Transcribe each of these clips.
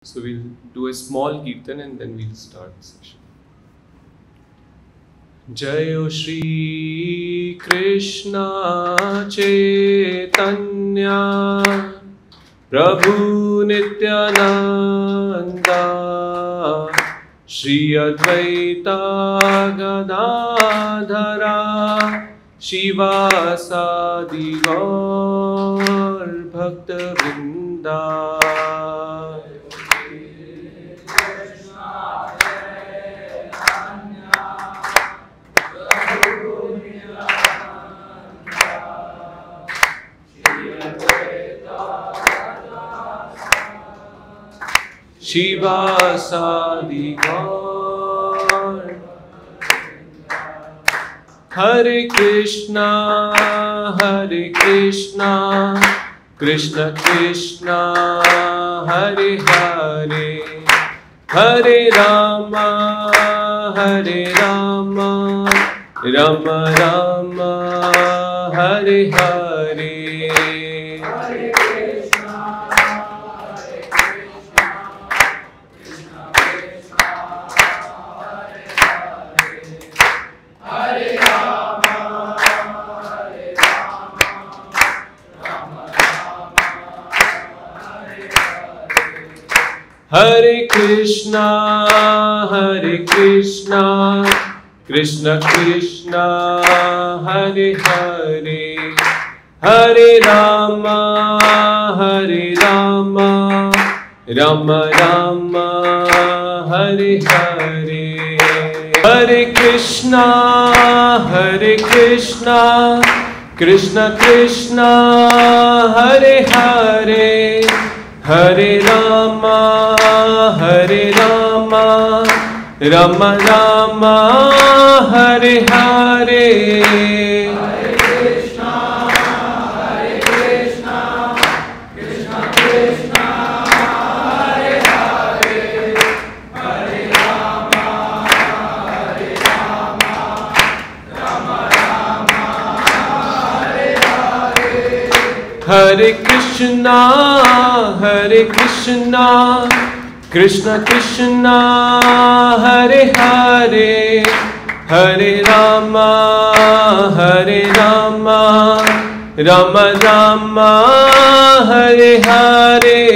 So we'll do a small kirtan and then we'll start the session. Jayo Shri Krishna Chaitanya Prabhu Nityananda Shri Advaita Gadadhara Shivasadi Gaur Bhakta Vrinda. Shivasadi Gaur. Hare Krishna Krishna Krishna Hare Hare Hare Rama Rama Rama Hare Hare. Hare Krishna Krishna Krishna Hare Hare Hare Rama Rama Rama Hare Hare. Hare Krishna Krishna Krishna Hare Hare Hare Rama Rama Rama Hare Hare. Hare Krishna Krishna Krishna Hare Hare Hare Rama Rama Rama Hare Hare. Hare Krishna Krishna Krishna Hare Hare Hare Rama Rama Rama Hare Hare.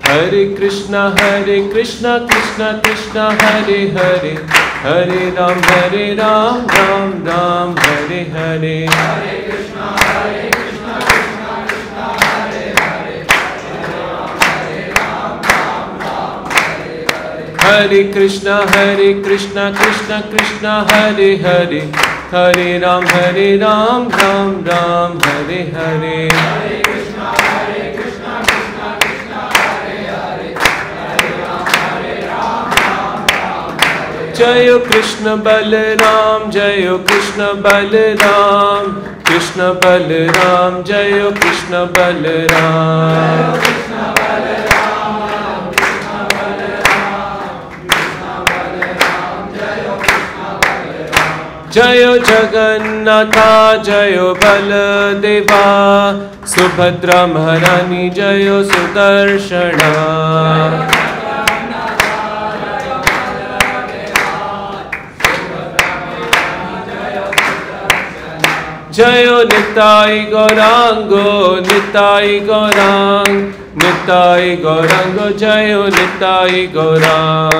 Hare Krishna Krishna Krishna Hare Hare Hare Ram Ram Ram Hare Hare. Hare Krishna Krishna Krishna Hare Hare Hare Ram Ram Hare Hare. Hare Krishna Krishna Krishna Hare Hare Hare Ram Ram Ram Hare Hare. Hare Krishna Krishna Krishna Hare Hare Hare Ram Ram Hare. Jayo Krishna Balaram Jayo Krishna Balaram Krishna Balaram Jayo Krishna Balaram. Jayo Jagannatha Jayo Baladeva Subhadra Maharani Jayo Sudarshana. Jayo Nitai Gaurango Nitai Gaurango Jayo Nitai Gaurang.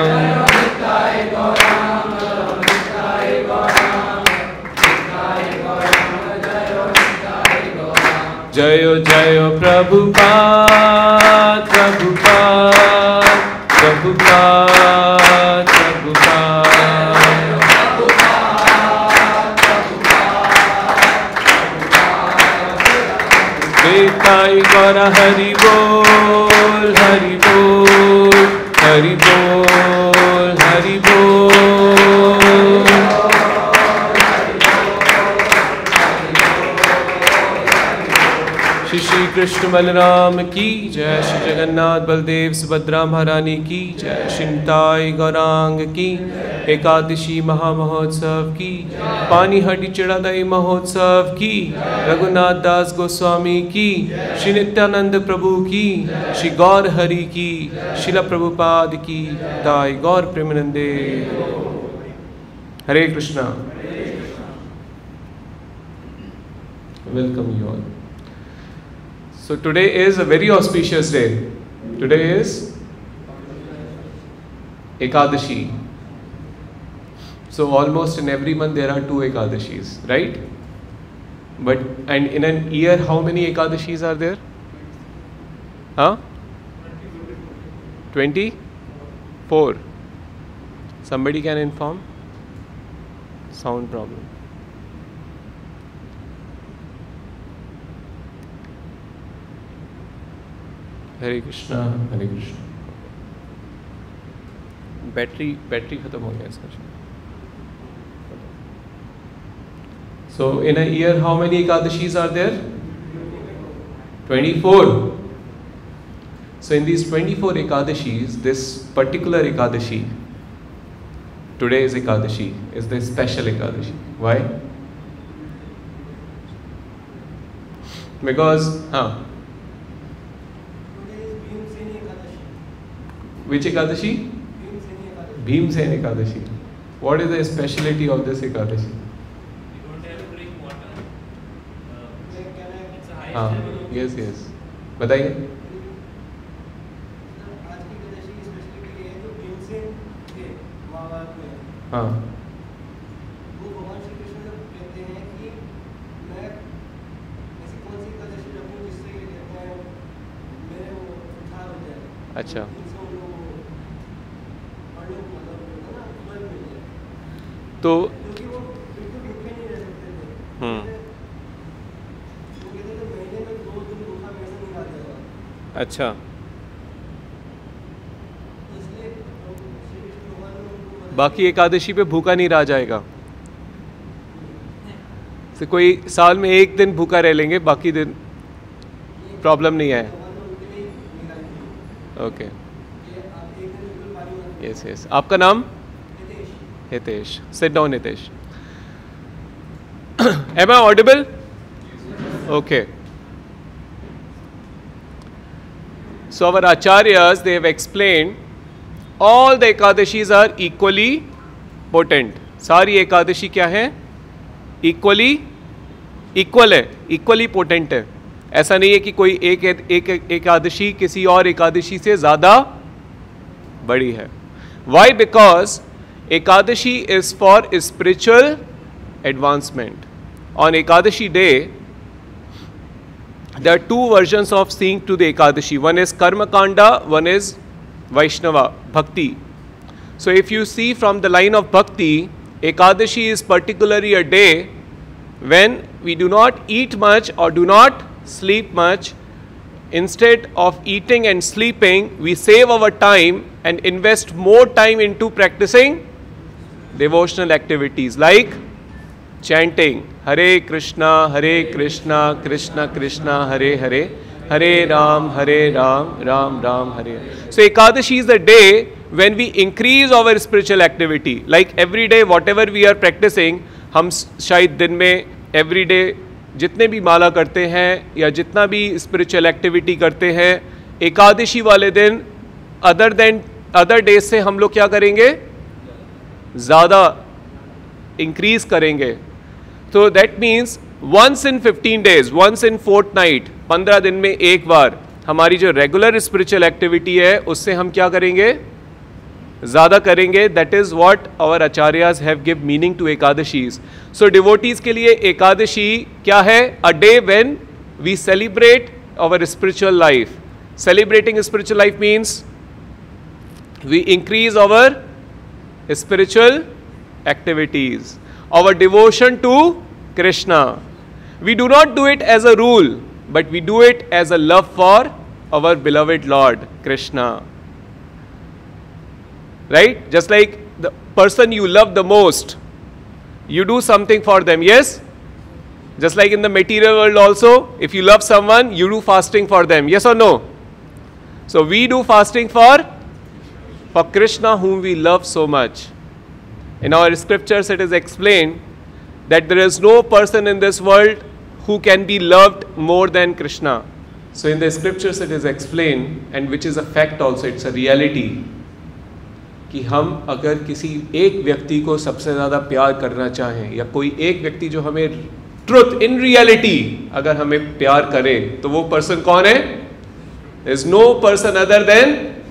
Jayo Jayo Prabhupada Prabhupada Nitai Gaura Hari Bol Hari Bol Hari Bol Hari Bol. Shri Krishna Balram की जय, श्री जगन्नाथ बलदेव सुभद्रा महारानी की जय, श्री निताई गौरांग की, एकादशी महामहोत्सव की, पानीहटी चिड़ादई महोत्सव की, रघुनाथ दास गोस्वामी की, श्री नित्यानंद प्रभु की, श्री गौर हरि की, शिला प्रभुपाद की ताई गौर प्रेमानंदे। हरे Krishna. Welcome you all. So today is a very auspicious day. Today is Ekadashi. So almost in every month there are 2 Ekadashis, right? But and in an year how many Ekadashis are there? Huh? 24. Somebody can inform? Sound problem. Hare Krishna Hare Krishna. Battery खत्म हो गया इसका। So in a year how many Ekadashis are there? 24. So in these 24 Ekadashis, this particular Ekadashi, today's Ekadashi, is the special Ekadashi. Why? Because which Ekadashi? Bhimsen Ekadashi. What is the speciality of this Ekadashi? You don't have to drink water. It's a high Yes. बताइए। आज की एकादशी की speciality ये है जो भीमसेन थे महाभारत में। हाँ। वो भगवान श्री कृष्ण जब कहते हैं कि मैं ऐसी कौन सी एकादशी रखूं जिससे ये कहते हैं मेरे वो उद्धार हो जाए। अच्छा। तो क्योंकि वो बिल्कुल भूखे नहीं रह सकते थे। वो कहते थे महीने में 2 दिन भूखा कैसे नहीं रह जाएगा। अच्छा। इसलिए श्री कृष्ण भगवान ने उनको बाकी एकादशी पे भूखा नहीं रह जाएगा। तो कोई साल में 1 दिन भूखा रह लेंगे, बाकी दिन प्रॉब्लम नहीं है। ओके। यस। आपका नाम? Hitesh. Sit down, Hitesh. Am I audible? Okay. So our acharyas, they have explained all the Ekadashis are equally potent. सारी एकादशी क्या है? Equal है, equally potent है। ऐसा नहीं है कि कोई एक एकादशी किसी और एकादशी से ज़्यादा बड़ी है। Why? Because Ekadashi is for spiritual advancement. On Ekadashi day, there are 2 versions of seeing to the Ekadashi. One is Karma Kanda, one is Vaishnava, Bhakti. So if you see from the line of Bhakti, Ekadashi is particularly a day when we do not eat much or do not sleep much. Instead of eating and sleeping, we save our time and invest more time into practicing devotional activities like chanting Hare Krishna, Krishna Krishna, Hare Hare, Hare Ram, Ram Ram, Hare. So Ekadashi is the day when we increase our spiritual activity. Like every day, whatever we are practicing, हम शायद दिन में every day जितने भी माला करते हैं या जितना भी स्पिरिचुअल एक्टिविटी करते हैं, एकादशी वाले दिन अदर डेज से हम लोग क्या करेंगे? ज़्यादा इंक्रीज करेंगे। तो that means once in 15 days, once in fortnight, 15 दिन में एक बार हमारी जो रेगुलर स्पिरिचुअल एक्टिविटी है उससे हम क्या करेंगे? ज़्यादा करेंगे। That is what our acharyas have give meaning to Ekadashis. So devotees के लिए एकादशी क्या है? A day when we celebrate our spiritual life. Celebrating spiritual life means we increase our spiritual activities, our devotion to Krishna. We do not do it as a rule, but we do it as a love for our beloved Lord Krishna. Right? Just like the person you love the most, you do something for them. Yes? Just like in the material world also, if you love someone, you do fasting for them. Yes or no? So we do fasting for Krishna, whom we love so much. In our scriptures it is explained that there is no person in this world who can be loved more than Krishna. So in the scriptures it is explained, and which is a fact also, it's a reality, कि हम अगर किसी एक व्यक्ति को सबसे ज़्यादा प्यार करना चाहें, या कोई एक व्यक्ति जो हमें ट्रुथ इन रियलिटी अगर हमें प्यार करे, तो वो पर्सन कौन है? There is no person other than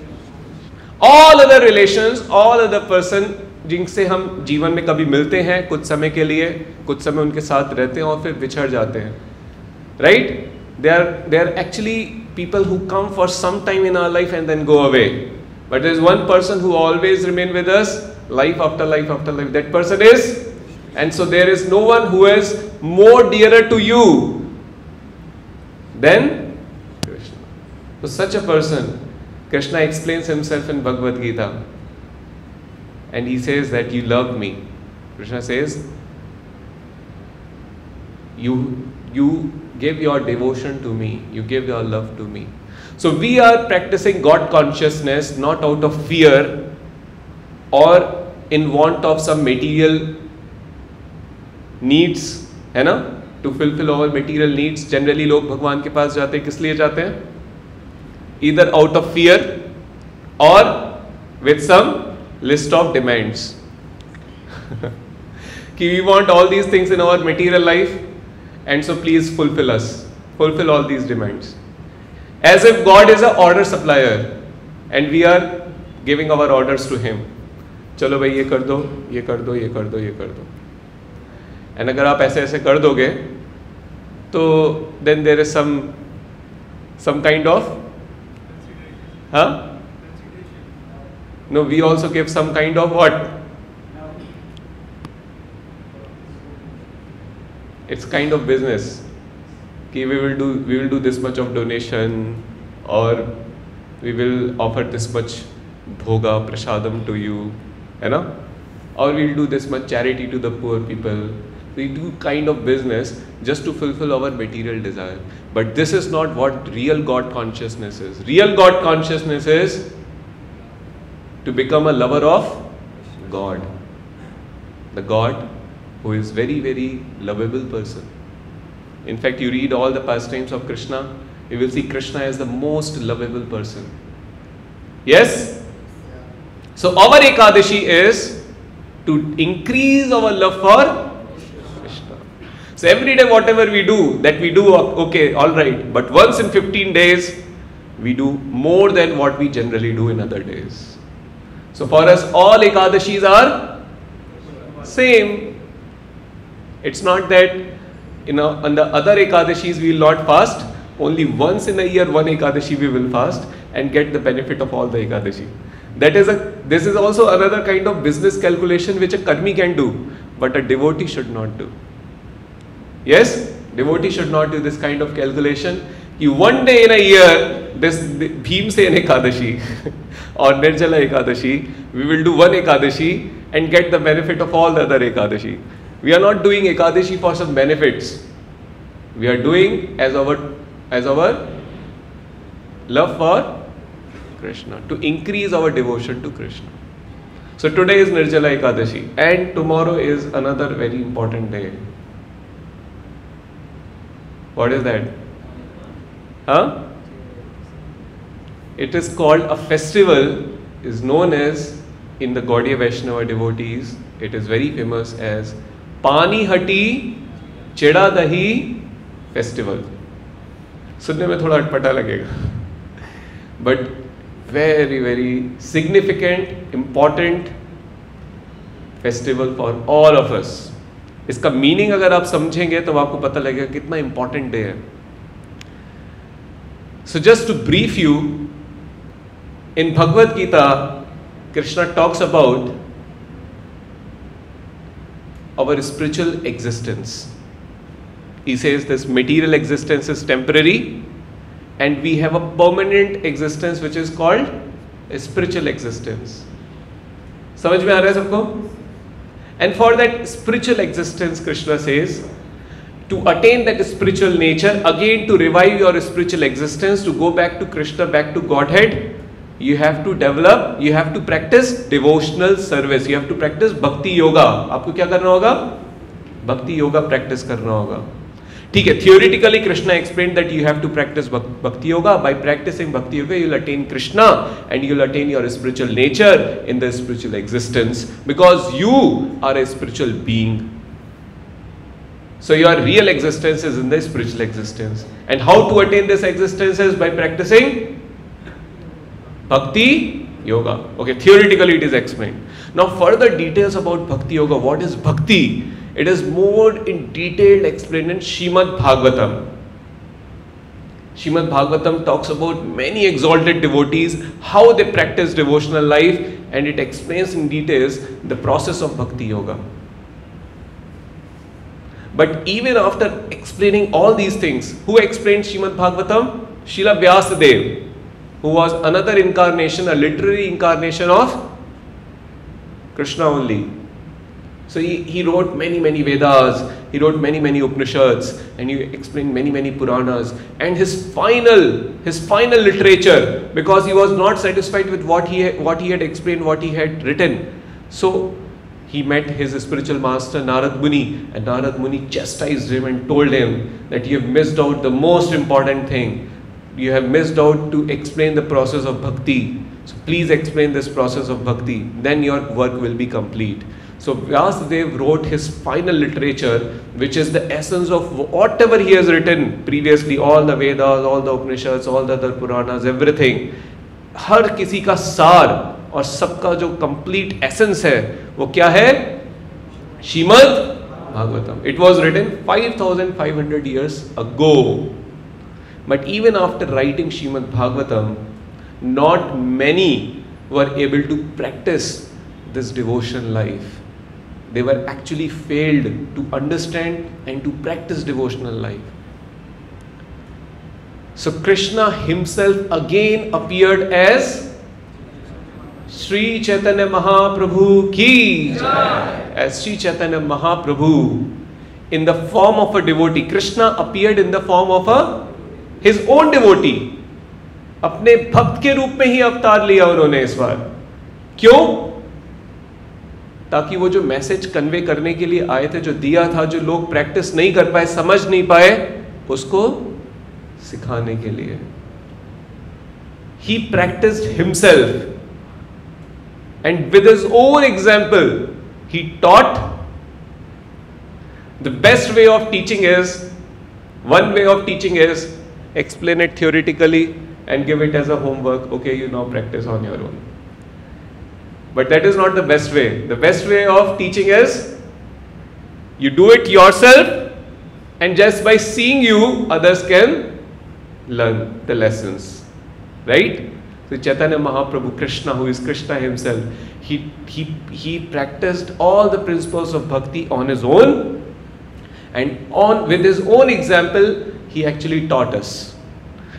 all other relations, all other person जिनसे हम जीवन में कभी मिलते हैं कुछ समय के लिए, कुछ समय उनके साथ रहते हैं और फिर बिछड़ जाते हैं, right? They are actually people who come for some time in our life and then go away. But there is one person who always remain with us, life after life after life. That person is, and so there is no one who is more dearer to you than Krishna. So such a person, Krishna explains himself in Bhagavad Gita, and he says that you love me. Krishna says, you give your devotion to me, you give your love to me. So we are practicing God consciousness not out of fear or in want of some material needs, है ना? To fulfill our material needs. Generally लोग भगवान के पास जाते हैं, किस लिए जाते हैं? Either out of fear or with some list of demands. कि we want all these things in our material life, and so please fulfill us, fulfill all these demands. As if God is an order supplier and we are giving our orders to him. चलो भाई ये कर दो, ये कर दो, ये कर दो, ये कर दो. And अगर आप ऐसे ऐसे कर दोगे, तो then there is some kind of, huh? No, we also give some kind of what? It's kind of business. कि we will do this much of donation, or we will offer this much bhoga prasadam to you, है ना? Or we will do this much charity to the poor people. We do kind of business just to fulfill our material desire. But this is not what real God consciousness is. Real God consciousness is to become a lover of God. The God who is very, very lovable person. In fact, you read all the pastimes of Krishna, you will see Krishna as the most lovable person. Yes? So our Ekadashi is to increase our love for Krishna. So every day whatever we do, that we do, okay, alright, but once in 15 days, we do more than what we generally do in other days. So for us, all Ekadashis are same. It's not that, on the other Ekadashis we will not fast. Only once in a year, one Ekadashi we will fast and get the benefit of all the Ekadashi. This is also another kind of business calculation which a karmi can do, but a devotee should not do. Yes? Devotee should not do this kind of calculation. You one day in a year, this Bhimsena Ekadashi or Nirjala Ekadashi, we will do one Ekadashi and get the benefit of all the other Ekadashi. We are not doing Ekadashi for some benefits. We are doing as our love for Krishna, to increase our devotion to Krishna. So today is Nirjala Ekadashi and tomorrow is another very important day. What is that? Huh? It is called a festival, is known as, in the Gaudiya Vaishnava devotees, it is very famous as Pani Hati Cheda Dahi Festival. सुनने में थोड़ा अटपटा लगेगा, but very, very significant, important festival for all of us. इसका meaning अगर आप समझेंगे तो आपको पता लगेगा कितना important day है. So just to brief you, in Bhagavad Gita, Krishna talks about our spiritual existence. He says this material existence is temporary and we have a permanent existence which is called a spiritual existence. समझ में आ रहा है सबको? And for that spiritual existence, Krishna says, to attain that spiritual nature, again to revive your spiritual existence, to go back to Krishna, back to Godhead, you have to develop, you have to practice devotional service, you have to practice bhakti yoga. आपको क्या करना होगा? भक्ति yoga practice करना होगा. ठीक है, theoretically Krishna explained that you have to practice bhakti yoga. By practicing bhakti yoga, you'll attain Krishna and you'll attain your spiritual nature in the spiritual existence, because you are a spiritual being. So your real existence is in the spiritual existence. And how to attain this existence is by practicing bhakti yoga. Okay, theoretically it is explained. Now further details about bhakti yoga. What is bhakti? It is more in detailed explained in Srimad Bhagavatam. Srimad Bhagavatam talks about many exalted devotees, how they practice devotional life, and it explains in details the process of bhakti yoga. But even after explaining all these things, who explained Srimad Bhagavatam? Srila Vyasadeva, who was another incarnation, a literary incarnation of Krishna only. So he wrote many Vedas, he wrote many Upanishads, and he explained many Puranas. And his final literature, because he was not satisfied with what he had explained, what he had written. So he met his spiritual master Narad Muni, and Narad Muni chastised him and told him that you have missed out the most important thing. You have missed out to explain the process of bhakti. So please explain this process of bhakti, then your work will be complete. So Vyasadeva wrote his final literature, which is the essence of whatever he has written previously, all the Vedas, all the Upanishads, all the other Puranas, everything. हर किसी का सार और सबका जो complete essence है, वो क्या है? Shrimad Bhagavatam. It was written 5,500 years ago. But even after writing Srimad Bhagavatam, not many were able to practice this devotion life. They were actually failed to understand and to practice devotional life. So Krishna himself again appeared as Sri Chaitanya Mahaprabhu ki Jai. As Sri Chaitanya Mahaprabhu in the form of a devotee. Krishna appeared in the form of his own devotee. अपने भक्त के रूप में ही अवतार लिया उन्होंने इस बार. क्यों? ताकि वो जो मैसेज कन्वे करने के लिए आए थे, जो दिया था, जो लोग प्रैक्टिस नहीं कर पाए, समझ नहीं पाए, उसको सिखाने के लिए. He practiced himself, and with his own example, he taught. The best way of teaching is, one way of teaching is explain it theoretically and give it as a homework. Okay, you now practice on your own. But that is not the best way. The best way of teaching is you do it yourself, and just by seeing you, others can learn the lessons. Right? So Chaitanya Mahaprabhu, Krishna, who is Krishna himself, he practiced all the principles of bhakti on his own, and with his own example, he actually taught us.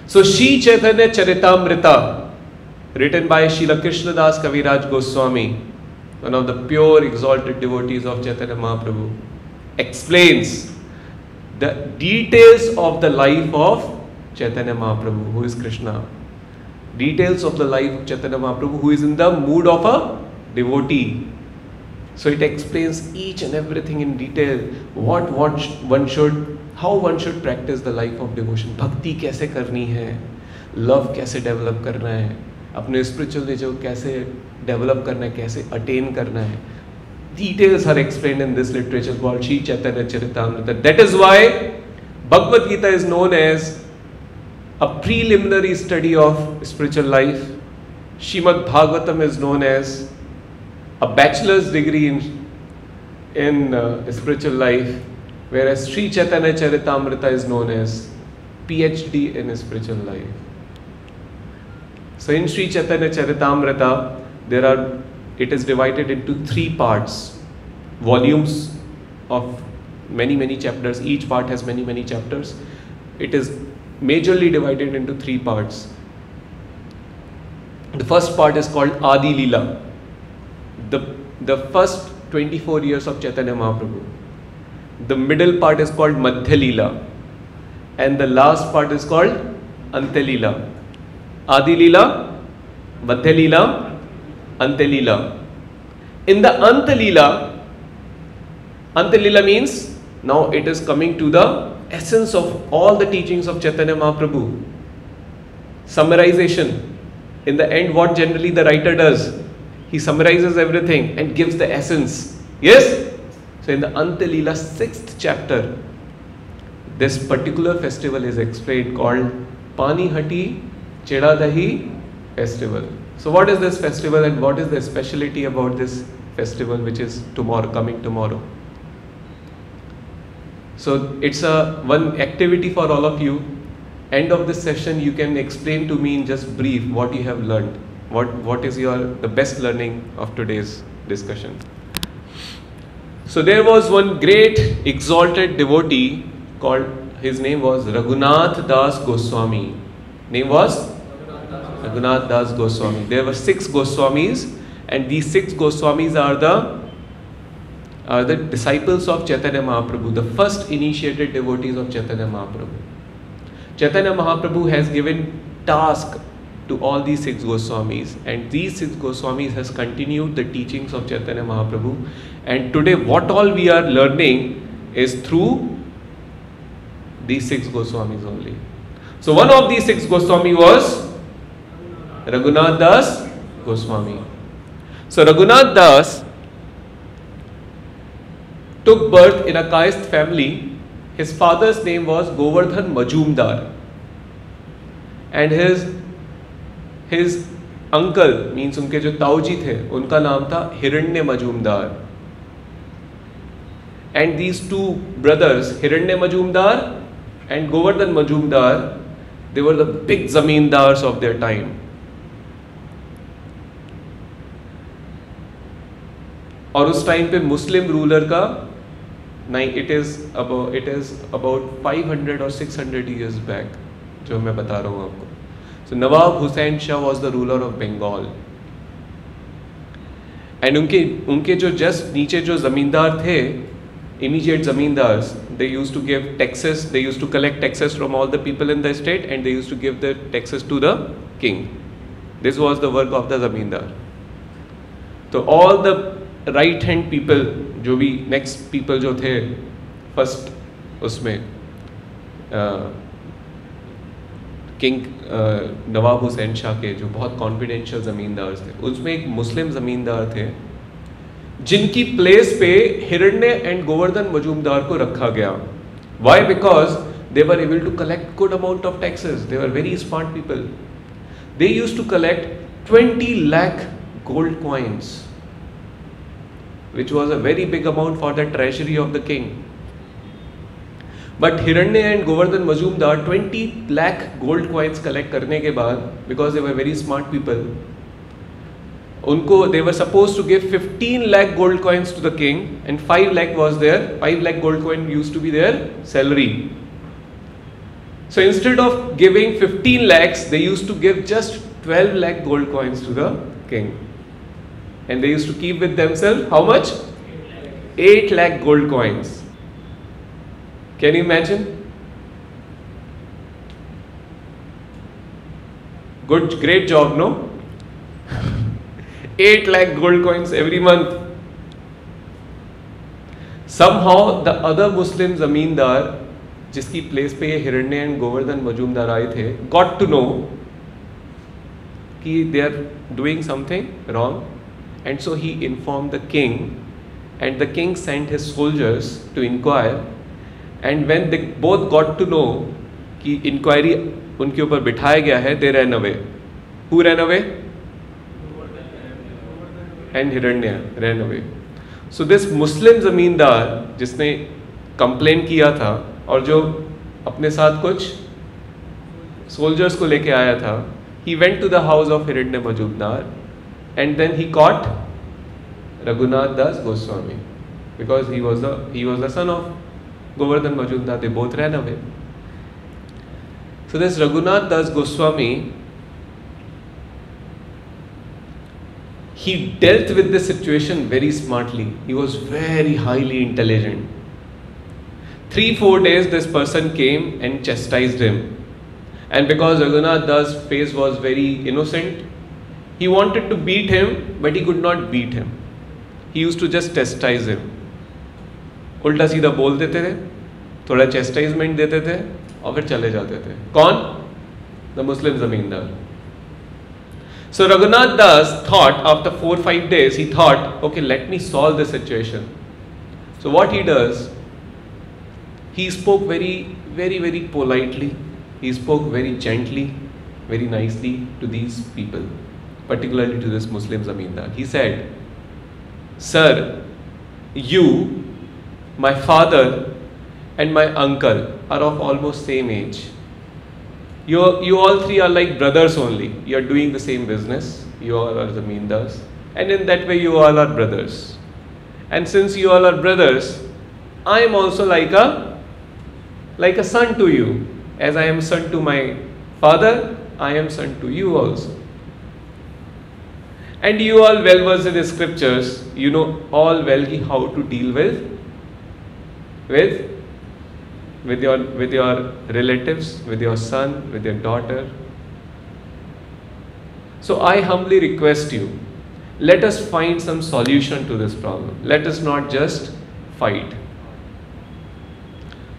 So Shri Chaitanya Charitamrita, written by Srila Krishnadas Kaviraj Goswami, one of the pure exalted devotees of Chaitanya Mahaprabhu, explains the details of the life of Chaitanya Mahaprabhu, who is Krishna. Details of the life of Chaitanya Mahaprabhu, who is in the mood of a devotee. So it explains each and everything in detail, how one should practice the life of devotion. Bhakti कैसे करनी है, love कैसे develop करना है, अपने spiritual nature कैसे develop करना है, कैसे attain करना है. Details are explained in this literature called Sri Chaitanya Charitamrita. That is why Bhagavad Gita is known as a preliminary study of spiritual life. Srimad Bhagavatam is known as a bachelor's degree in spiritual life, whereas Sri Chaitanya Charitamrita is known as PhD in spiritual life. So in Sri Chaitanya Charitamrita, it is divided into 3 parts, volumes of many chapters. Each part has many chapters. It is majorly divided into 3 parts. The first part is called Adi Leela, the first 24 years of Chaitanya Mahaprabhu. The middle part is called Madhya Leela, and the last part is called Ante Leela. Adi Leela, Madhya Leela, Ante Leela. In the Ante Leela means now it is coming to the essence of all the teachings of Chaitanya Mahaprabhu. Summarization. In the end, what generally the writer does? He summarizes everything and gives the essence. Yes? So in the Ante Leela 6th chapter, this particular festival is explained called Pani Hati Chedadahi festival. So what is this festival and what is the speciality about this festival which is coming tomorrow? So it's one activity for all of you. End of this session, you can explain to me in just brief what you have learned. What is the best learning of today's discussion? So there was one great exalted devotee called, his name was Raghunath Das Goswami. Name was Raghunath Das Goswami. There were 6 Goswamis, and these 6 Goswamis are the disciples of Chaitanya Mahaprabhu, the first initiated devotees of Chaitanya Mahaprabhu. Chaitanya Mahaprabhu has given task to all these 6 Goswamis, and these 6 Goswamis has continued the teachings of Chaitanya Mahaprabhu, and today what all we are learning is through these 6 Goswamis only. So one of these 6 Goswami was Raghunath Das Goswami. So Raghunath Das took birth in a caste family. His father's name was Govardhan Majumdar, and his uncle, means उनके जो ताऊजी थे, उनका नाम था हिरण्य Majumdar. And these 2 brothers, Hiranya Majumdar and Govardhan Majumdar, they were the big zamindars of their time. और उस टाइम पे मुस्लिम रूलर का it is about 500 or 600 years back, जो मैं बता रहा हूँ आपको. So Nawab Hussain Shah was the ruler of Bengal, and उनके जो just नीचे जो जमींदार थे, immediate zamindars, they used to give taxes, they used to collect taxes from all the people in the state, and they used to give the taxes to the king. This was the work of the zamindar. So all the right hand people, जो भी next people जो थे first उसमें king नवाब हुसैन शाह के जो बहुत confidential ज़मींदार थे, उसमें एक मुस्लिम ज़मींदार थे जिनकी प्लेस पे हिरण्य एंड गोवर्धन मजूमदार को रखा गया. Why? Because they were able to collect good amount of taxes. They were very smart people. They used to collect 20 lakh gold coins, which was a very big amount for the treasury of the king. But Hiranya and Govardhan Majumdar 20 lakh gold coins collect करने के बाद, because they were very smart people, उनको they were supposed to give 15 lakh gold coins to the king, and 5 lakh was their 5 lakh gold coin used to be their salary. So instead of giving 15 lakhs, they used to give just 12 lakh gold coins to the king, and they used to keep with themselves how much? 8 lakh gold coins. Can you imagine? Good, great job, no? 8 lakh gold coins every month. Somehow the other Muslim zamindar, जिसकी place पे ये हिरण्य and Govardhan Majumdar आए थे, got to know कि they are doing something wrong, and so he informed the king, and the king sent his soldiers to inquire, and when they both got to know कि inquiry उनके ऊपर बिठाया गया है, they ran away. Who ran away? And Hiranya ran away. So this Muslim zamindar जिसने complain किया था और जो अपने साथ कुछ सोल्जर्स को लेके आया था, he went to the house of Hiranya Majumdar, and then he caught Raghunath Das Goswami, because he was the son of Govardhan Majumdar. They both ran away. So this Raghunath Das Goswami, he dealt with the situation very smartly. He was very highly intelligent. 3-4 days this person came and chastised him. And because Raghunath Das' face was very innocent, he wanted to beat him, but he could not beat him. He used to just chastise him. उल्टा सीधा बोल देते थे, थोड़ा chastisement देते थे और फिर चले जाते थे. कौन? The Muslim zamindar. So Raghunath Das thought, after 4-5 days, he thought, okay, let me solve this situation. So what he does, he spoke very politely. He spoke very gently, very nicely to these people, particularly to this Muslim zamindar. He said, "Sir, you, my father and my uncle are of almost same age. You all three are like brothers only. You are doing the same business. You all are zamindars. And in that way you all are brothers. And since you all are brothers, I am also like a son to you. As I am son to my father, I am son to you also. And you all well versed in the scriptures, you know all well how to deal with your relatives, with your son, with your daughter. So I humbly request you, let us find some solution to this problem. Let us not just fight."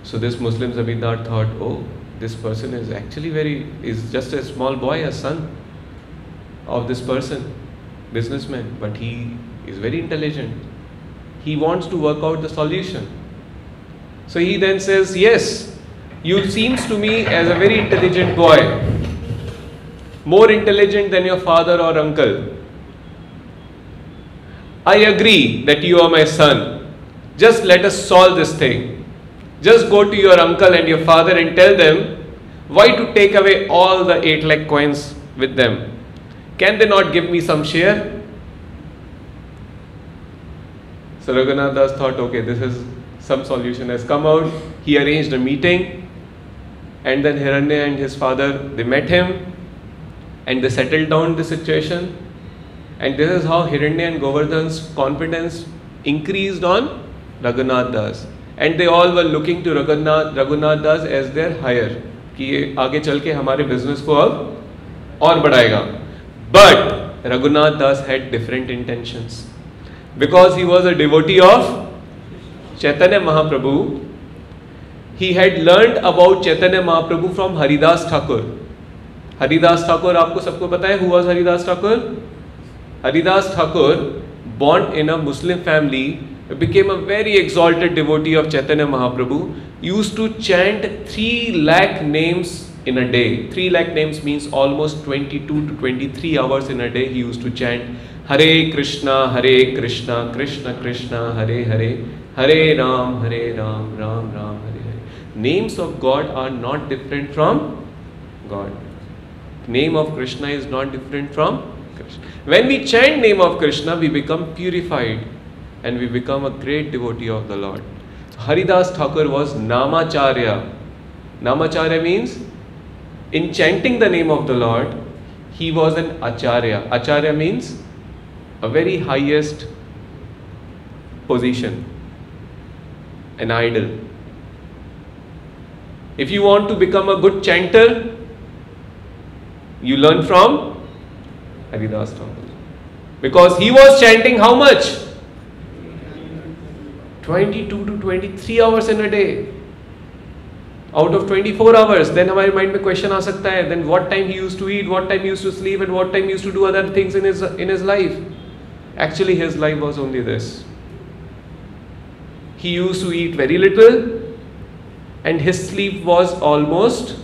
So this Muslim zamindar thought, oh, this person is actually is just a small boy, a son of this person, businessman, but he is very intelligent. He wants to work out the solution. So he then says, yes, you seems to me as a very intelligent boy, more intelligent than your father or uncle. I agree that you are my son. Just let us solve this thing. Just go to your uncle and your father and tell them why to take away all the 8 lakh coins with them. Can they not give me some share? So Raghunath Das thought, okay, this is some solution has come out. He arranged a meeting, and then Hiranya and his father, they met him and they settled down the situation. And this is how Hiranya and Govardhan's confidence increased on Raghunath Das. And they all were looking to Raghunath Das as their hire, कि ये आगे चल के हमारे business को अब और बढ़ाएगा. But Raghunath Das had different intentions. Because he was a devotee of Chaitanya Mahaprabhu, he had learned about Chaitanya Mahaprabhu from Haridas Thakur. Haridas Thakur, आपको सबको पता है, who was Haridas Thakur? Haridas Thakur, born in a Muslim family, became a very exalted devotee of Chaitanya Mahaprabhu, used to chant 3 lakh names in a day. 3 lakh names means almost 22 to 23 hours in a day he used to chant Hare Krishna, Krishna Krishna, Hare Hare, Hare Ram, Ram Ram, Hare Hare. Names of God are not different from God. Name of Krishna is not different from Krishna. When we chant name of Krishna, we become purified and we become a great devotee of the Lord. Haridas Thakur was Namacharya. Namacharya means in chanting the name of the Lord, he was an Acharya. Acharya means a very highest position, an idol. If you want to become a good chanter, you learn from Haridas Thakur. Because he was chanting how much? 22 to 23 hours in a day. Out of 24 hours, then हमारे mind में question आ सकता है, then what time he used to eat, what time he used to sleep, and what time he used to do other things in his life. Actually, his life was only this. He used to eat very little, and his sleep was almost,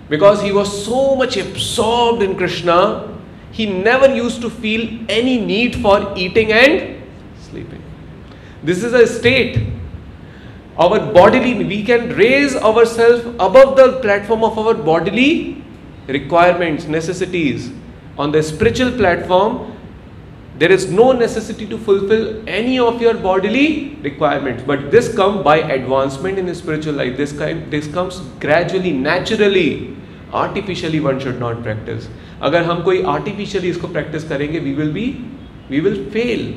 because he was so much absorbed in Krishna, he never used to feel any need for eating and sleeping. This is a state. Our bodily, we can raise ourselves above the platform of our bodily requirements, necessities. On the spiritual platform, there is no necessity to fulfill any of your bodily requirements. But this comes by advancement in the spiritual life. This comes gradually, naturally. Artificially one should not practice. अगर हम कोई artificially इसको practice करेंगे, we will fail.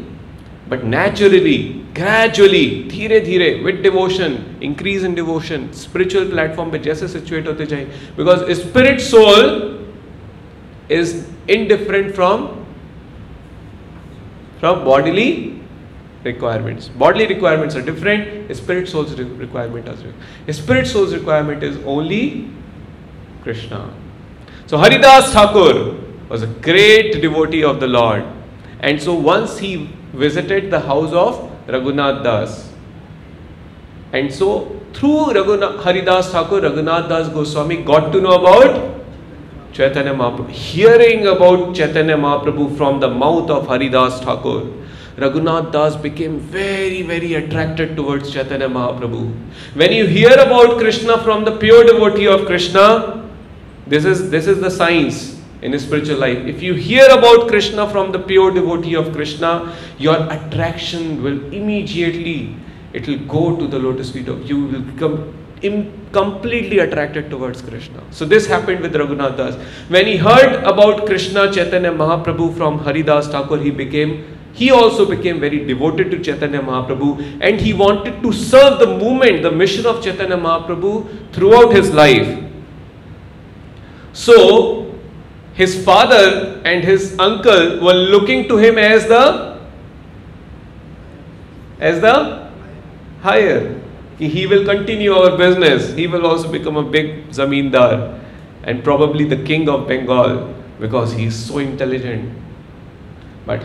But naturally, gradually, धीरे धीरे, with devotion, increase in devotion, spiritual platform पे जैसे situate होते जाए, because spirit soul is indifferent from bodily requirements. Bodily requirements are different. Spirit soul's requirement is different. Spirit soul's requirement is only Krishna. So Haridas Thakur was a great devotee of the Lord, and so once he visited the house of Raghunath Das, and so through Haridas Thakur, Raghunath Das Goswami got to know about Chaitanya Mahaprabhu. Hearing about Chaitanya Mahaprabhu from the mouth of Haridas Thakur, Raghunath Das became very, very attracted towards Chaitanya Mahaprabhu. When you hear about Krishna from the pure devotee of Krishna, this is the science in a spiritual life. If you hear about Krishna from the pure devotee of Krishna, your attraction will immediately, it will go to the lotus feet of, you will become completely attracted towards Krishna. So this happened with Raghunath Das. When he heard about Krishna Chaitanya Mahaprabhu from Haridas Thakur, he also became very devoted to Chaitanya Mahaprabhu, and he wanted to serve the movement, the mission of Chaitanya Mahaprabhu throughout his life. So his father and his uncle were looking to him as the higher. He will continue our business. He will also become a big zamindar and probably the king of Bengal because he is so intelligent. But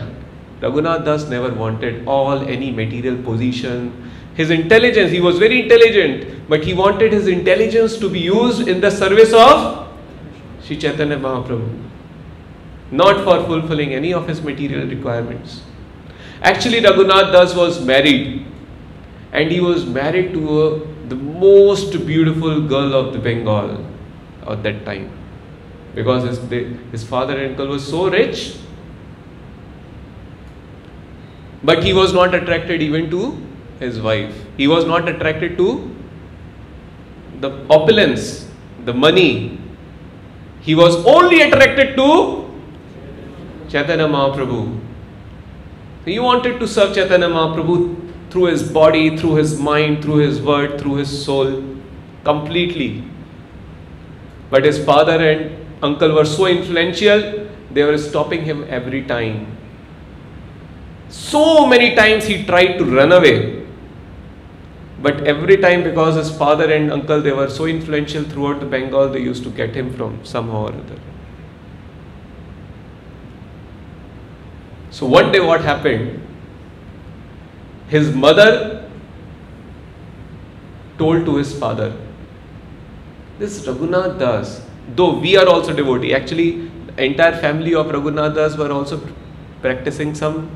Raghunath Das never wanted any material position. His intelligence, he was very intelligent, but he wanted his intelligence to be used in the service of Sri Chaitanya Mahaprabhu, not for fulfilling any of his material requirements. Actually, Raghunath Das was married, and he was married to the most beautiful girl of the Bengal at that time, because his father and uncle was so rich. But he was not attracted even to his wife. He was not attracted to the opulence, the money. He was only attracted to Chaitanya Mahaprabhu. He wanted to serve Chaitanya Mahaprabhu through his body, through his mind, through his word, through his soul, completely. But his father and uncle were so influential, they were stopping him every time. So many times he tried to run away, but every time, because his father and uncle, they were so influential throughout the Bengal, they used to get him from somehow or other. So one day what happened, his mother told to his father, this Raghunath Das, though we are also devotee, actually the entire family of Raghunath Das were also practicing some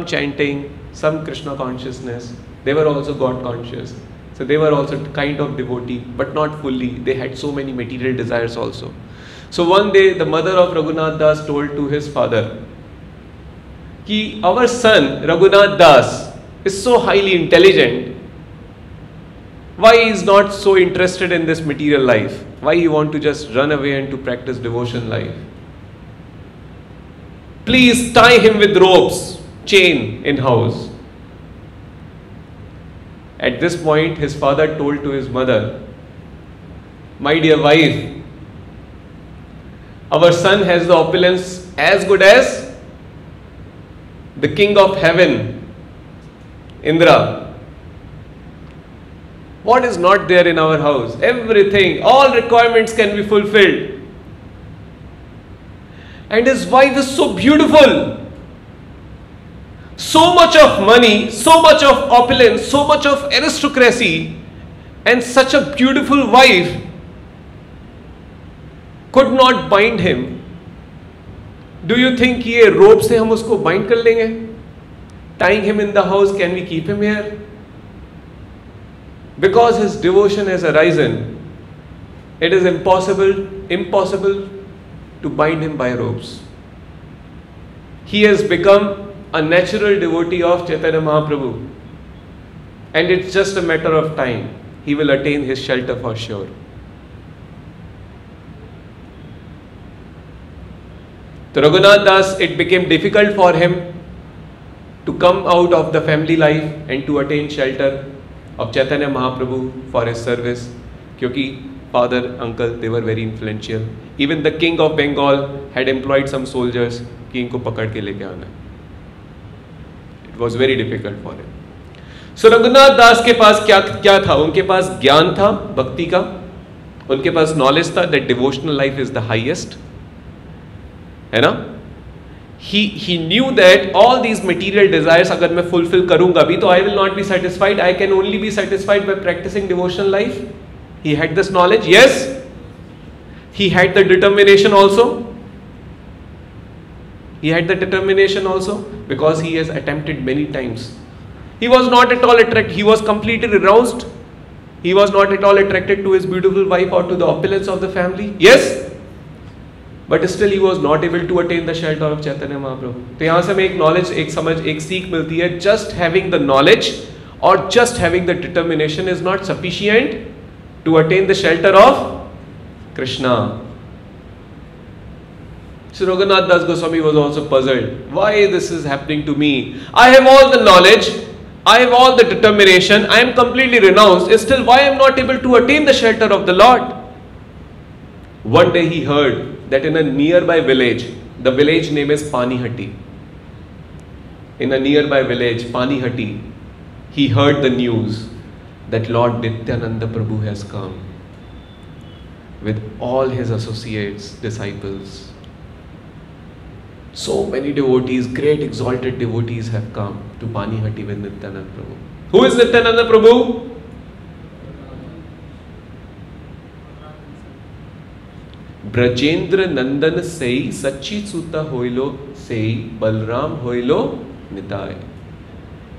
chanting, some Krishna consciousness. They were also God conscious. So they were also kind of devotee, but not fully. They had so many material desires also. So one day the mother of Raghunath Das told to his father, ki our son Raghunath Das is so highly intelligent. Why he is not so interested in this material life? Why he want to just run away and to practice devotion life? Please tie him with ropes, chain in house. At this point, his father told to his mother, my dear wife, our son has the opulence as good as the king of heaven, Indra. What is not there in our house? Everything, all requirements can be fulfilled. And his wife is so beautiful. So much of money, so much of opulence, so much of aristocracy, and such a beautiful wife could not bind him. Do you think ये rope से हम उसको bind कर लेंगे? Tying him in the house, can we keep him here? Because his devotion has arisen, it is impossible to bind him by ropes. He has become a natural devotee of Chaitanya Mahaprabhu, and it's just a matter of time. He will attain his shelter for sure. To Raghunath Das, it became difficult for him to come out of the family life and to attain shelter of Chaitanya Mahaprabhu for his service. Kyunki father, uncle, they were very influential. Even the king of Bengal had employed some soldiers कि इनको पकड़ के लेके आना. It was very difficult for him. So Raghunath दास के पास क्या था? उनके पास ज्ञान था भक्ति का, उनके पास नॉलेज था that devotional life is the highest, है ना? He knew that all these material desires अगर मैं fulfill करूंगा भी तो I will not be satisfied. I can only be satisfied by practicing devotional life. He had this knowledge. Yes, he had the determination also. He had the determination also because he has attempted many times. He was not at all attracted. He was completely aroused. He was not at all attracted to his beautiful wife or to the opulence of the family. Yes, but still he was not able to attain the shelter of Chaitanya Mahaprabhu. तो यहाँ से हमें एक knowledge, एक समझ, एक सीख मिलती है. Just having the knowledge or just having the determination is not sufficient to attain the shelter of Krishna. So Raghunath Das Goswami was also puzzled. Why this is happening to me? I have all the knowledge, I have all the determination, I am completely renounced. Still, why I am not able to attain the shelter of the Lord? One day he heard that in a nearby village, the village name is Panihati. In a nearby village, Panihati, he heard the news that Lord Nityananda Prabhu has come with all his associates, disciples. So many devotees, great exalted devotees have come to Panihati with Nityananda Prabhu. Who is Nityananda Prabhu? Brajendra नंदन सेई सच्ची सुता होइलो सेई Balram होइलो Nitai.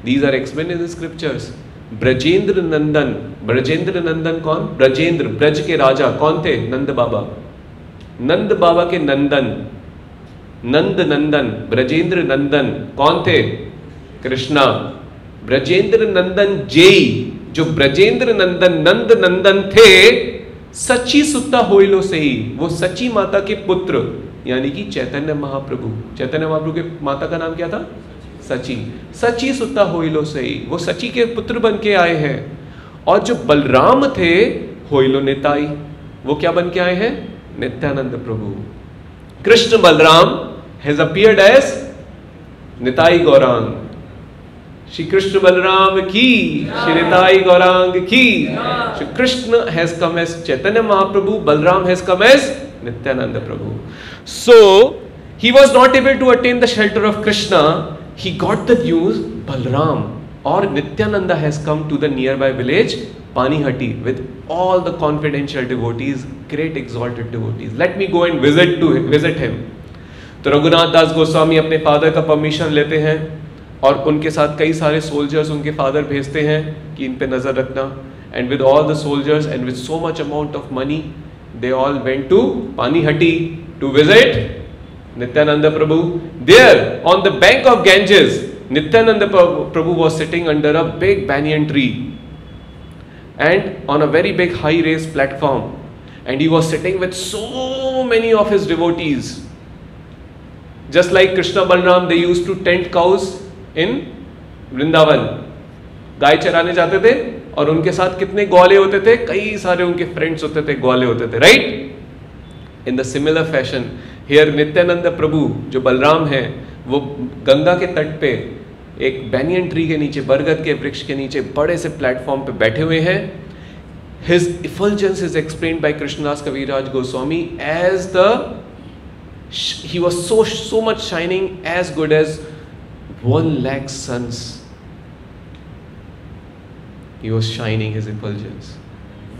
These are explained in the scriptures. Brajendra नंदन कौन? ब्रजेंद्र, ब्रज के राजा कौन थे? नंद बाबा. नंद बाबा के नंदन, नंद नंदन, ब्रजेंद्र नंदन कौन थे? कृष्णा. ब्रजेंद्र नंदन जेई, जो ब्रजेंद्र नंदन नंद नंदन थे, सच्ची सुत्ता होइलो से ही, वो सच्ची माता के पुत्र यानी कि चैतन्य महाप्रभु. चैतन्य महाप्रभु के माता का नाम क्या था? सची. सची सुत्ता होइलो से ही, वो सची के पुत्र बन के आए हैं. और जो बलराम थे, होइलो निताई, वो क्या बन के आए हैं? नित्यानंद प्रभु. Krishna Balram has appeared as Nitai Gaurang. Shri Krishna Balram की, श्री निताई गौरांग की. Shri Krishna has come as Chaitanya Mahaprabhu, Balram has come as Nityananda Prabhu. So he was not able to attain the shelter of Krishna. He got the news Balram or Nityananda has come to the nearby village Panihati with all the confidential devotees, great exalted devotees. Let me go and visit him. तो रघुनाथ दास गोस्वामी अपने father का permission लेते हैं और उनके साथ कई सारे सोल्जर्स उनके फादर भेजते हैं कि इन पे नज़र रखना. And with all the soldiers and with so much amount of money they all went to Panihati to visit Nityananda Prabhu. There on the bank of Ganges, Nityananda Prabhu was sitting under a big banyan tree and on a very big high raised platform, and he was sitting with so many of his devotees. Just like Krishna Balram, they used to tend cows in Vrindavan. गाय चराने जाते थे और उनके साथ कितने ग्वाले होते थे? कई सारे उनके फ्रेंड्स होते थे, ग्वाले होते थे, right? In the similar fashion here Nityananda Prabhu जो बलराम है, वो गंगा के तट पे एक बैनियन ट्री के नीचे, बरगद के वृक्ष के नीचे बड़े से प्लेटफॉर्म पे बैठे हुए हैं. His effulgence is explained by Krishnadas Kaviraj Goswami as he was so much shining, as good as 1,00,000 suns. He was shining, his effulgence,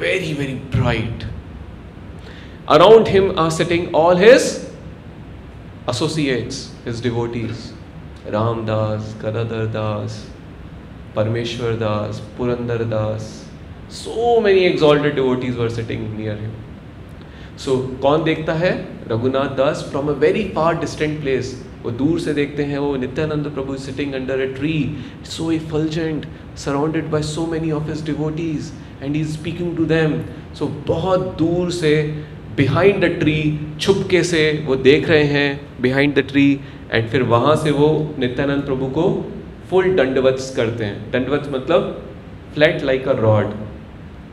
very very bright. Around him are sitting all his associates, his devotees, Ram Das, Gadadhar Das, Parmeshwar Das, Purandar Das. So many exalted devotees were sitting near him. So कौन देखता है? रघुनाथ दास from a very far distant place. वो दूर से देखते हैं, वो नित्यानंद प्रभु sitting under a tree, so effulgent, surrounded by so many of his devotees, and he is speaking to them. So बहुत दूर से behind the tree, छुपके से वो देख रहे हैं behind the tree, and फिर वहाँ से वो नित्यानंद प्रभु को फुल दंडवत करते हैं। दंडवत मतलब फ्लैट लाइक अ रॉड,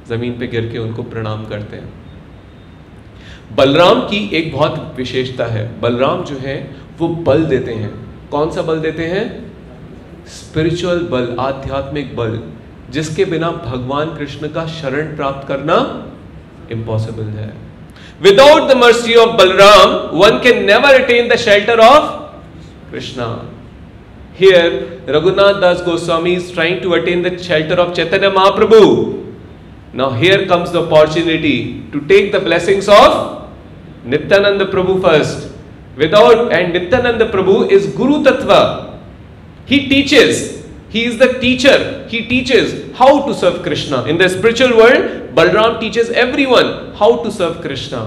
जमीन पे गिर के उनको प्रणाम करते हैं। बलराम की एक बहुत विशेषता है, बलराम जो है वो बल देते हैं। कौन सा बल देते हैं? स्पिरिचुअल बल, आध्यात्मिक बल, जिसके बिना भगवान कृष्ण का शरण प्राप्त करना इम्पॉसिबल है। Without the mercy of Balram one can never attain the shelter of Krishna. Here Raghunath Das Goswami is trying to attain the shelter of Chaitanya Mahaprabhu. Now here comes the opportunity to take the blessings of Nityananda Prabhu first. And Nityananda Prabhu is Guru Tattva. He teaches. He is the teacher. He teaches how to serve Krishna. In the spiritual world, Balram teaches everyone how to serve Krishna.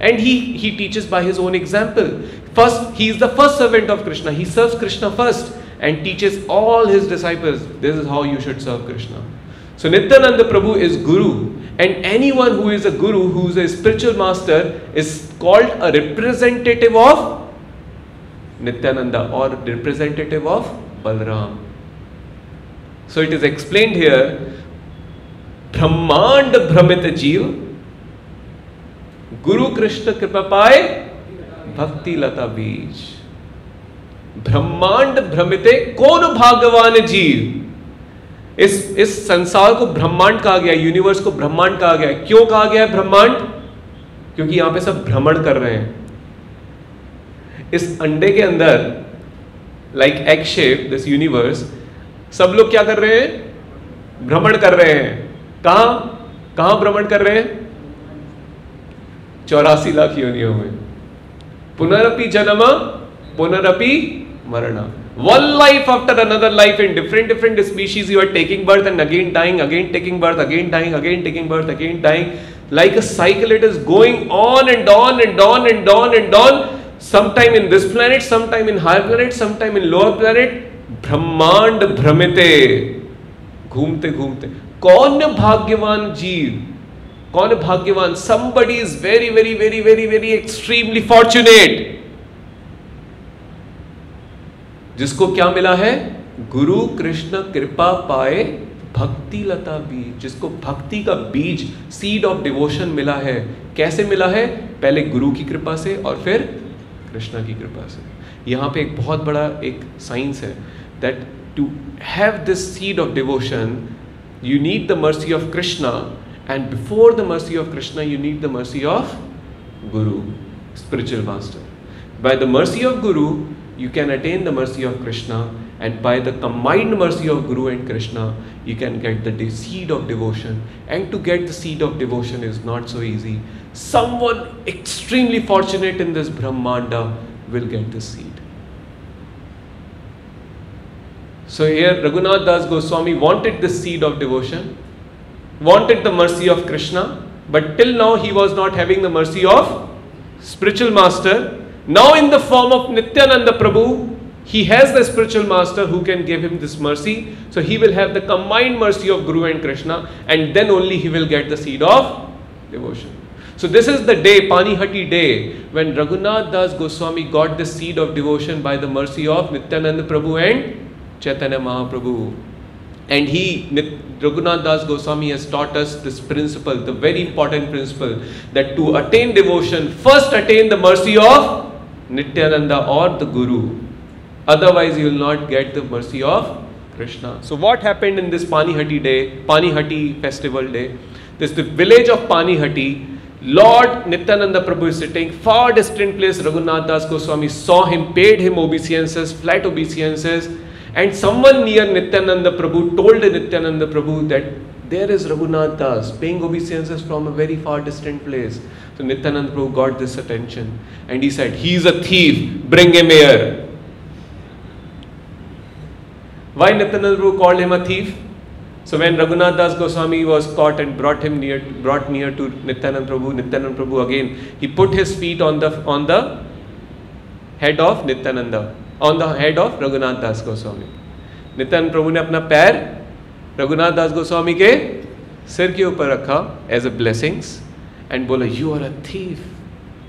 And he teaches by his own example. First, he is the first servant of Krishna. He serves Krishna first and teaches all his disciples, this is how you should serve Krishna. So Nityananda Prabhu is Guru, and anyone who is a Guru, who is a spiritual master, is called a representative of Nityananda or representative of Balram. So it is explained here, Brahmand Brahmita Jeev, Guru Krishna Kripa Paye, Bhakti Lata Beej. ब्रह्मांड भ्रमिते कौन भाग्यवान जीव। इस संसार को ब्रह्मांड कहा गया, यूनिवर्स को ब्रह्मांड कहा गया। क्यों कहा गया है ब्रह्मांड? क्योंकि यहां पे सब भ्रमण कर रहे हैं। इस अंडे के अंदर like egg shape this universe, सब लोग क्या कर रहे हैं? भ्रमण कर रहे हैं। कहां भ्रमण कर रहे हैं? 84 लाख योनियों में। पुनरपि जन्म पुनरपि मरण, one life after another life in different species you are taking birth and again dying, again taking birth, again dying, again taking birth, again dying, like a cycle. It is going on and on and on and on and on, sometime in this planet, sometime in higher planet, sometime in lower planet. ब्रह्मांड भ्रमिते, घूमते घूमते। कौन भाग्यवान जीव? कौन भाग्यवान? somebody is very very very very very extremely fortunate, जिसको क्या मिला है? गुरु कृष्ण कृपा पाए भक्ति लता बीज, जिसको भक्ति का बीज, सीड ऑफ डिवोशन मिला है। कैसे मिला है? पहले गुरु की कृपा से और फिर कृष्ण की कृपा से। यहाँ पे एक बहुत बड़ा एक साइंस है, that to have this seed of devotion you need the mercy of Krishna, and before the mercy of Krishna you need the mercy of Guru, spiritual master. By the mercy of Guru you can attain the mercy of Krishna, and by the combined mercy of Guru and Krishna you can get the seed of devotion. And to get the seed of devotion is not so easy. Someone extremely fortunate in this Brahmanda will get the seed. So here Raghunath Das Goswami wanted the seed of devotion, wanted the mercy of Krishna, but till now he was not having the mercy of spiritual master. Now in the form of Nityananda Prabhu, he has the spiritual master who can give him this mercy. So he will have the combined mercy of Guru and Krishna, and then only he will get the seed of devotion. So this is the day, Panihati day, when Raghunath Das Goswami got the seed of devotion by the mercy of Nityananda Prabhu and Chaitanya Mahaprabhu. And Raghunath Das Goswami has taught us this principle, the very important principle, that to attain devotion, first attain the mercy of Nityananda or the Guru. Otherwise you will not get the mercy of Krishna. So what happened in this Panihati day, Panihati festival day? This is the village of Panihati. Lord Nityananda Prabhu is sitting far distant place. Raghunath Das Goswami saw him, paid him obeisances, flat obeisances, and someone near Nityananda Prabhu told Nityananda Prabhu that there is Raghunath Das paying obeisances from a very far distant place. So Nityananda Prabhu got this attention and he said, he is a thief, bring him here. Why Nityananda Prabhu called him a thief? So when Raghunath Das Goswami was caught and brought near to Nityananda Prabhu again, he put his feet on the head of Nityananda, on the head of Raghunath Das Goswami. Nityananda Prabhu ने अपना पैर रघुनाथ दास गोस्वामी के सिर के ऊपर रखा as a blessings and बोला, you are a thief.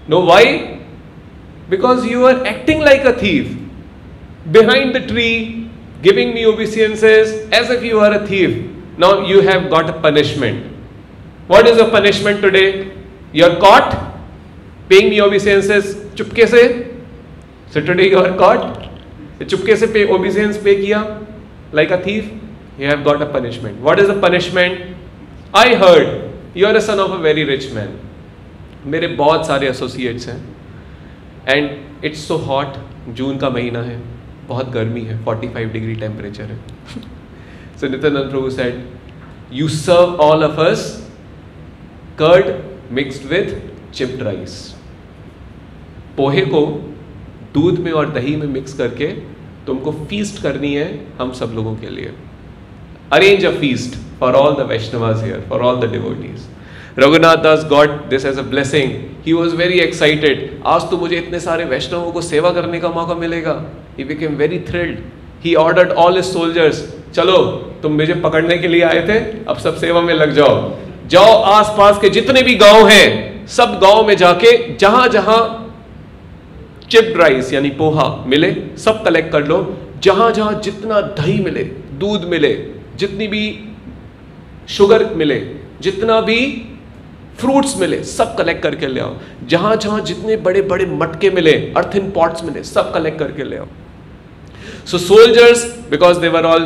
No, why? Because you are acting like a thief. Behind the tree giving me obeisances as if you are a thief. Now you have got a punishment. What is the punishment today? You are caught paying me obeisances चुपके से. So today you are caught. चुपके से pay obeisance pay किया like a thief. You have got a punishment. What is the punishment? I heard you are a son of a very rich man. मेरे बहुत सारे associates हैं. And it's so hot. जून का महीना है, बहुत गर्मी है, 45 डिग्री टेम्परेचर है. So Nityanand Prabhu said, you serve all of us curd mixed with chipped rice. पोहे को दूध में और दही में मिक्स करके तुमको फीस्ट करनी है हम सब लोगों के लिए. Arrange a feast for all the Vaishnavas here, for all the devotees. Raghunath Das got this as a blessing. He was very excited. आज तो मुझे इतने सारे वैष्णवों को सेवा करने का मौका मिलेगा. He became very thrilled. He ordered all his soldiers, चलो तुम मुझे पकड़ने के लिए आए थे, अब सब सेवा में लग जाओ. जाओ आसपास के जितने भी गांव हैं, सब गांव में जाके जहां जहां चिप्ड राइस यानी पोहा मिले, सब कलेक्ट कर लो. जहां जहां जितना दही मिले, दूध मिले, जितनी भी शुगर मिले, जितना भी फ्रूट्स मिले, सब कलेक्ट करके ले आओ. जहां जहां जितने बड़े बड़े मटके मिले, अर्थिन पॉट्स मिले, सब कलेक्ट करके ले आओ. So soldiers, because they were all,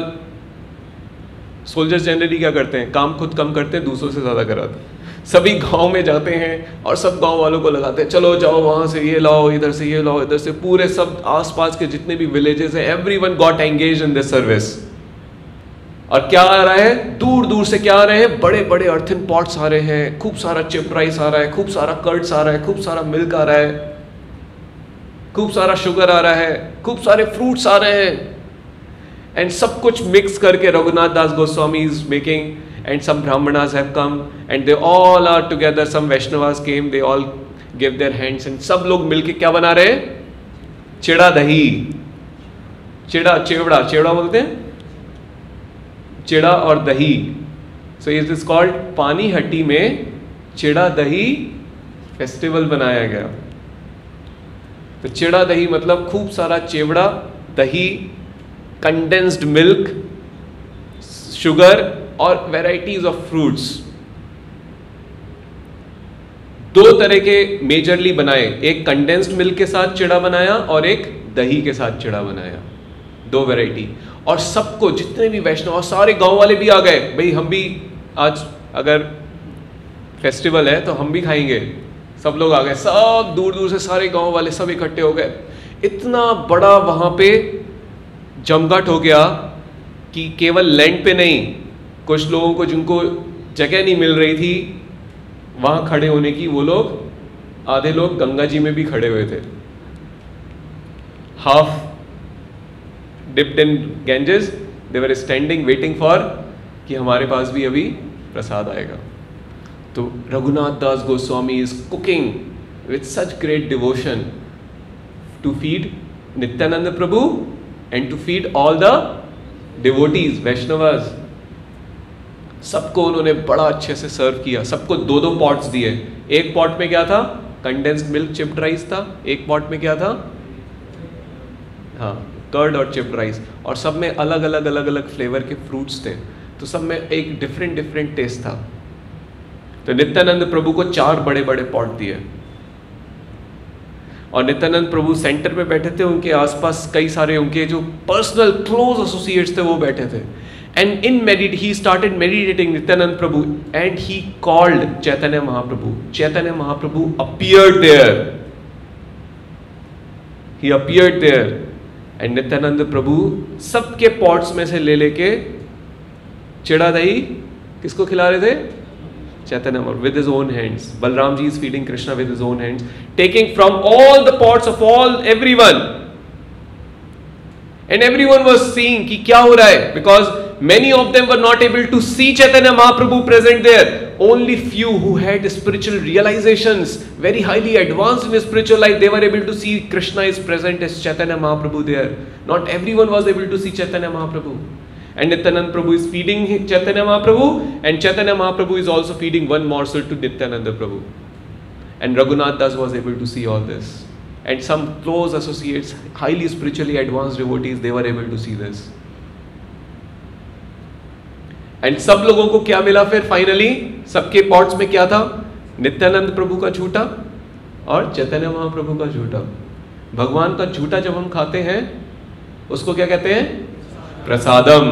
soldiers generally क्या करते हैं, काम खुद कम करते हैं, दूसरों से ज्यादा कराते हैं. सभी गांव में जाते हैं और सब गांव वालों को लगाते हैं, चलो जाओ वहां से ये लाओ, इधर से ये लाओ, इधर से, पूरे सब आसपास के जितने भी विलेजेस हैं, everyone got engage in this service. और क्या आ रहा है, दूर दूर से क्या आ रहे हैं, बड़े बड़े अर्थिन पॉट्स आ रहे हैं, खूब सारा चिप राइस आ रहा है, खूब सारा कर्ड्स आ रहा है, खूब सारा मिल्क आ रहा है, खूब सारा शुगर आ रहा है, खूब सारे फ्रूट्स आ रहे हैं. एंड सब कुछ मिक्स करके Raghunath Das Goswami is making. And some Brahmanas have come and they all are together. Some Vaishnavas came, they all give their hands and सब लोग मिलके क्या बना रहे हैं, चिड़ा दही. चिड़ा, चेवड़ा, चेवड़ा बोलते हैं, चिड़ा और दही. सो इट इज कॉल्ड पानीहट्टी में चिड़ा दही फेस्टिवल बनाया गया. तो चिड़ा दही मतलब खूब सारा चेवड़ा, दही, कंडेंस्ड मिल्क, शुगर और वेराइटीज ऑफ फ्रूट्स. दो तरह के मेजरली बनाए, एक कंडेंस्ड मिल्क के साथ चिड़ा बनाया और एक दही के साथ चिड़ा बनाया, दो वैरायटी. और सबको, जितने भी वैष्णव, सारे गांव वाले भी आ गए, भाई हम भी आज अगर फेस्टिवल है तो हम भी खाएंगे. सब लोग आ गए, सब दूर दूर से सारे गांव वाले सब इकट्ठे हो गए. इतना बड़ा वहां पे जमघट हो गया कि केवल लैंड पे नहीं, कुछ लोगों को जिनको जगह नहीं मिल रही थी वहां खड़े होने की, वो लोग, आधे लोग गंगा जी में भी खड़े हुए थे. Half dipped in Ganges, they were standing waiting for कि हमारे पास भी अभी प्रसाद आएगा. तो Raghunath Das Goswami is cooking with such great devotion to feed Nityananda Prabhu and to feed all the devotees, Vaishnavas. सबको उन्होंने बड़ा अच्छे से सर्व किया. सबको दो दो पॉट्स दिए. एक पॉट में क्या था, कंडेंस्ड मिल्क चिप्ड राइस था. एक पॉट में क्या था, हाँ, कर्ड और चिप्ड राइस. और सब में अलग अलग अलग अलग फ्लेवर के फ्रूट्स थे. तो सब में एक डिफरेंट डिफरेंट टेस्ट था. तो नित्यानंद प्रभु को 4 बड़े बड़े पॉट दिए. और नित्यानंद प्रभु सेंटर में बैठे थे, उनके आसपास कई सारे उनके जो पर्सनल क्लोज एसोसिएट्स थे वो बैठे थे. And in he started meditating Nityananda Prabhu and he called Chaitanya Mahaprabhu. Chaitanya Mahaprabhu appeared there. He appeared there. And Nityananda Prabhu सबके पॉट्स में से ले लेके चिड़ा दही किसको खिला रहे थे, चैतन्य with his own hands. Balram ji is feeding Krishna with his own hands, taking from all the pots of everyone. And everyone was seeing कि क्या हो रहा है, because many of them were not able to see Chaitanya Mahaprabhu present there. Only few who had spiritual realizations, very highly advanced in spiritual life, they were able to see Krishna is present as Chaitanya Mahaprabhu there. Not everyone was able to see Chaitanya Mahaprabhu. And Nityananda Prabhu is feeding Chaitanya Mahaprabhu, and Chaitanya Mahaprabhu is also feeding one morsel to Nityananda Prabhu. And Raghunath Das was able to see all this. And some close associates, highly spiritually advanced devotees, they were able to see this. And सब लोगों को क्या मिला फिर finally? सबके pots में क्या था? नित्यानंद प्रभु का झूठा और चैतन्य महाप्रभु का झूठा। भगवान का झूठा जब हम खाते हैं उसको क्या कहते हैं? प्रसादम।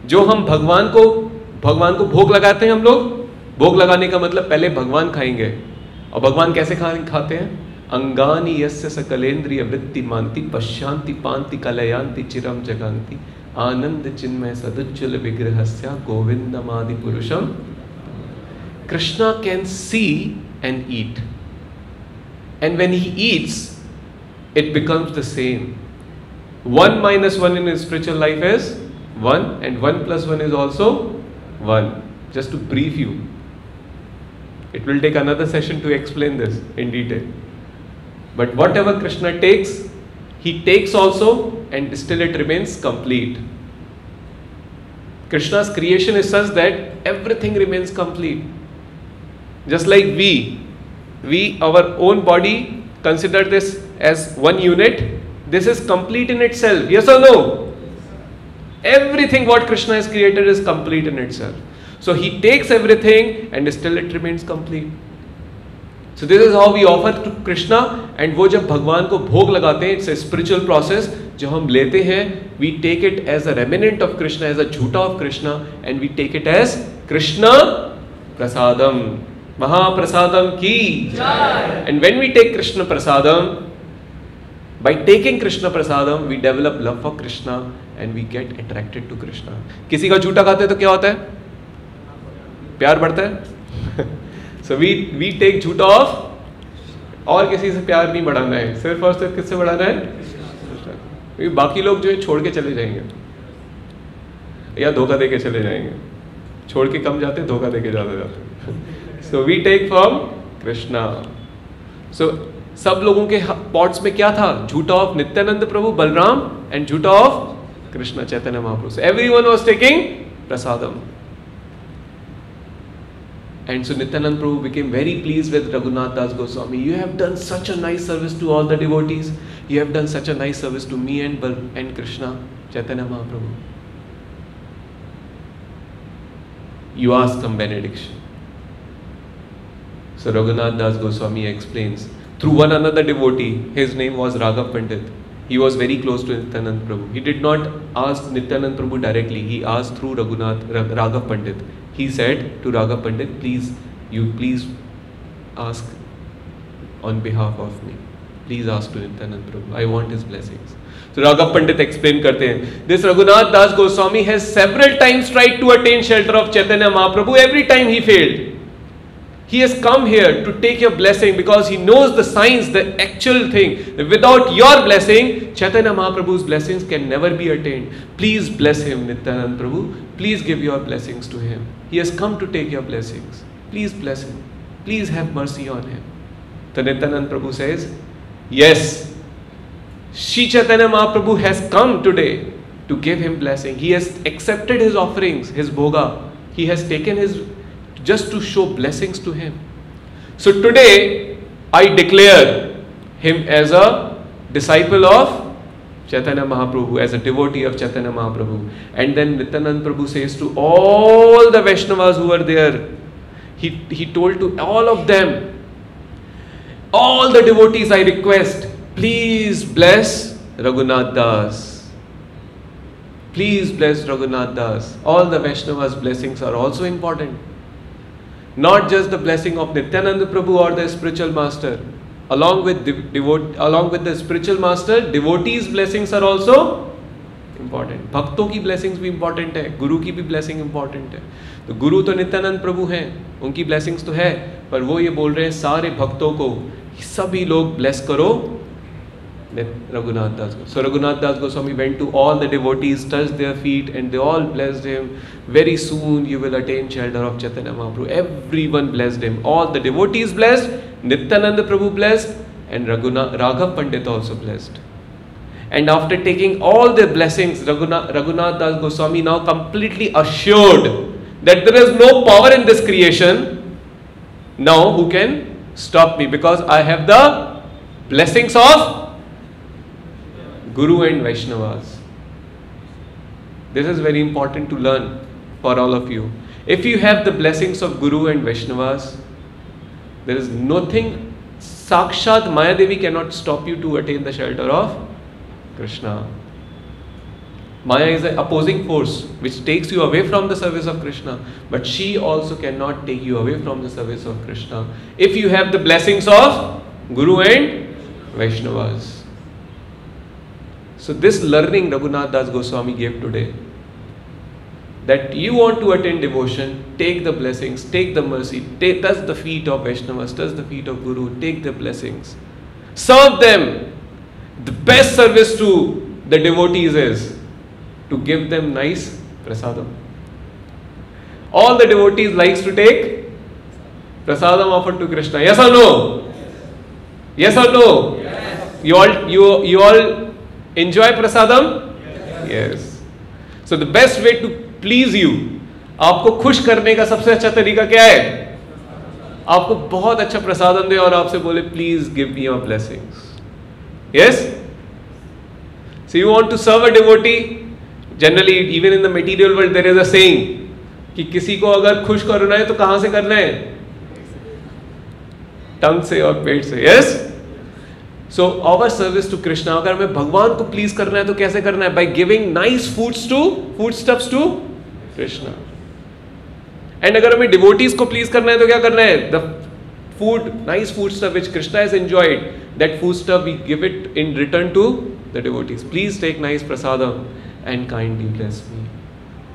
जो हम भगवान को भोग लगाते हैं, हम लोग भोग लगाने का मतलब पहले भगवान खाएंगे। और भगवान कैसे खाते हैं? अंगानी यस्य सकलेन्द्रिय वृत्ति मांति पश्यांति पांति कलयांति चिरम जगांति आनंद चिन्मय सदुज्जल विग्रहस्य गोविंदमादि पुरुषम। Krishna can see and eat, and when he eats it becomes the same. 1 minus 1 in his spiritual life is 1, and 1 plus 1 is also 1. Just to brief you, it will take another session to explain this in detail. But whatever Krishna takes, he takes also, and still it remains complete. Krishna's creation is such that everything remains complete. Just like we our own body consider this as one unit. This is complete in itself. Yes or no? Everything what Krishna has created is complete in itself. So he takes everything and still it remains complete. So this is how we offer to Krishna. And वो जब भगवान को भोग लगाते हैं, it's a spiritual process. जो हम लेते हैं, we take it as a remnant of Krishna, as a झूठा of Krishna, and we take it as Krishna prasadam, Mahaprasadam ki jai. And when we take Krishna prasadam, by taking Krishna prasadam, we develop love for Krishna and we get attracted to Krishna. किसी का झूठा खाते हैं तो क्या होता है? प्यार बढ़ता है. So we take झूठा off. और किसी से प्यार नहीं बढ़ाना है, सिर्फ और सिर्फ किससे बढ़ाना है? क्योंकि बाकी लोग जो है छोड़ के चले जाएंगे या धोखा दे के चले जाएंगे. छोड़ के कम जाते, धोखा दे के ज़्यादा जाते. So we take from Krishna. So सब लोगों के पॉट्स में क्या था? Jhootha of Nityananda Prabhu Balaram and jhootha of Krishna Chaitanya Mahaprabhu. So everyone was taking prasadam. And so Nityanand Prabhu became very pleased with Raghunath Das Goswami. You have done such a nice service to all the devotees. You have done such a nice service to me and Krishna, Chaitanya Mahaprabhu. You ask some benediction. So Raghunath Das Goswami explains, through one another devotee, his name was Raghav Pandit. He was very close to Nityanand Prabhu. He did not ask Nityanand Prabhu directly. He asked through Raghav Pandit. He said to Raghav Pandit, please ask on behalf of me. Please ask to Nityanand Prabhu. I want his blessings. So Raghav Pandit explain karte hain. This Raghunath Das Goswami has several times tried to attain shelter of Chaitanya Mahaprabhu. Every time he failed. He has come here to take your blessing because he knows the science, the actual thing. Without your blessing, Chaitanya Mahaprabhu's blessings can never be attained. Please bless him, Nityanand Prabhu. Please give your blessings to him. He has come to take your blessings. Please bless him. Please have mercy on him. So Nityanand Prabhu says, yes, Shri Chaitanya Mahaprabhu has come today to give him blessing. He has accepted his offerings, his bhoga. He has taken his, just to show blessings to him. So today, I declare him as a disciple of Chaitanya Mahaprabhu, as a devotee of Chaitanya Mahaprabhu. And then Nityanand Prabhu says to all the Vaishnavas who were there, he told to all of them, all the devotees I request, please bless Raghunath Das. Please bless Raghunath Das. All the Vaishnavas' blessings are also important. Not just the blessing of Nityananda Prabhu or the spiritual master. Along with the spiritual master, devotees' blessings are also important. भक्तों की blessings भी important है, गुरु की भी blessing important है. तो गुरु तो नित्यानंद प्रभु हैं, उनकी blessings तो है, पर वो ये बोल रहे हैं सारे भक्तों को सभी लोग bless करो Raghunath Das Goswami. So Raghunath Das Goswami went to all the devotees, touched their feet, and they all blessed him. Very soon you will attain shelter of Chaitanya Mahaprabhu. Everyone blessed him. All the devotees blessed, Nityananda Prabhu blessed, and Raghav Pandit also blessed. And after taking all their blessings, Raghunath Das Goswami now completely assured that there is no power in this creation now who can stop me, because I have the blessings of Guru and Vaishnavas. This is very important to learn. for all of you. If you have the blessings of Guru and Vaishnavas, there is nothing, Sakshat Mayadevi cannot stop you to attain the shelter of Krishna. Maya is an opposing force which takes you away from the service of Krishna, but she also cannot take you away from the service of Krishna if you have the blessings of Guru and Vaishnavas. So this learning Raghunath Das Goswami gave today, that you want to attain devotion, take the blessings, take the mercy, touch the feet of Vaishnavas, touch the feet of Guru, take the blessings, serve them. The best service to the devotees is to give them nice prasadam. All the devotees likes to take prasadam offered to Krishna. Yes or no? Yes or no? Yes. You all enjoy prasadam? Yes. So the best way to please you, आपको खुश करने का सबसे अच्छा तरीका क्या है? आपको बहुत अच्छा प्रसादम दे और आपसे बोले please give me your blessings. Yes? So you want to serve a devotee? Generally, even in the material world, there is a saying कि किसी को अगर खुश करना है तो कहां से करना है? टंग से और पेट से. Yes? So our service to Krishna, अगर हमें भगवान को प्लीज करना है तो कैसे करना है? By giving nice foodstuffs to Krishna. And अगर हमें devotees को प्लीज करना है तो क्या करना है? The food, nice foodstuff which Krishna has enjoyed, that foodstuff we give it in return to the devotees. Please take nice prasadam and kindly bless me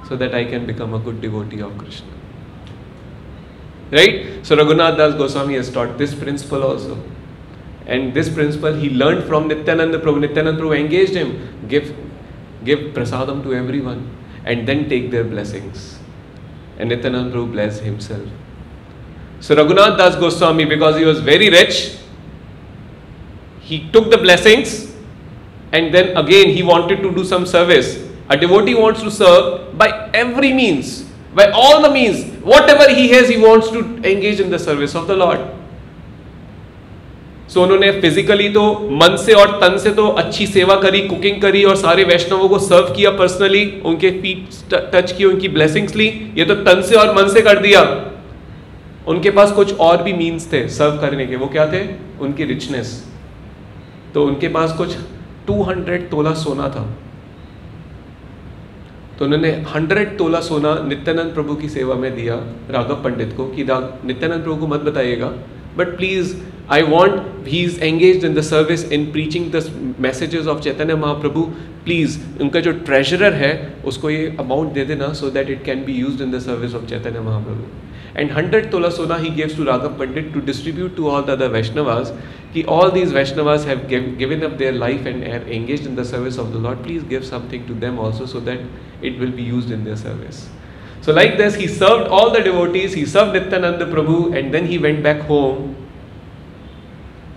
so that I can become a good devotee of Krishna. Right? So Raghunath Das Goswami has taught this principle also. And this principle he learned from Nityananda Prabhu. Nityananda Prabhu engaged him. Give prasadam to everyone and then take their blessings. And Nityananda Prabhu blessed himself. So Raghunath Das Goswami, because he was very rich, he took the blessings and then again he wanted to do some service. A devotee wants to serve by every means, by all the means, whatever he has, he wants to engage in the service of the Lord. So उन्होंने physically तो मन से और तन से तो अच्छी सेवा करी, कुकिंग करी और सारे वैष्णवों को सर्व किया पर्सनली, उनके फीट टच किए, उनकी ब्लेसिंग्स ली. ये तो तन से और मन से कर दिया. उनके पास कुछ और भी मीन्स थे सर्व करने के. वो क्या थे? उनकी रिचनेस. तो उनके पास कुछ 200 तोला सोना था. तो उन्होंने 100 तोला सोना नित्यानंद प्रभु की सेवा में दिया राघव पंडित को कि नित्यानंद प्रभु को मत बताइएगा, but please I want, he is engaged in the service in preaching the messages of Chaitanya Mahaprabhu. Please, उनका जो treasurer है उसको ये amount दे देना so that it can be used in the service of Chaitanya Mahaprabhu. And 100 tola sona he gives to Raghav Pandit to distribute to all the other Vaishnavas. Ki all these Vaishnavas have given up their life and are engaged in the service of the Lord. Please give something to them also so that it will be used in their service. So like this, he served all the devotees. He served Nityananda Prabhu, and then he went back home.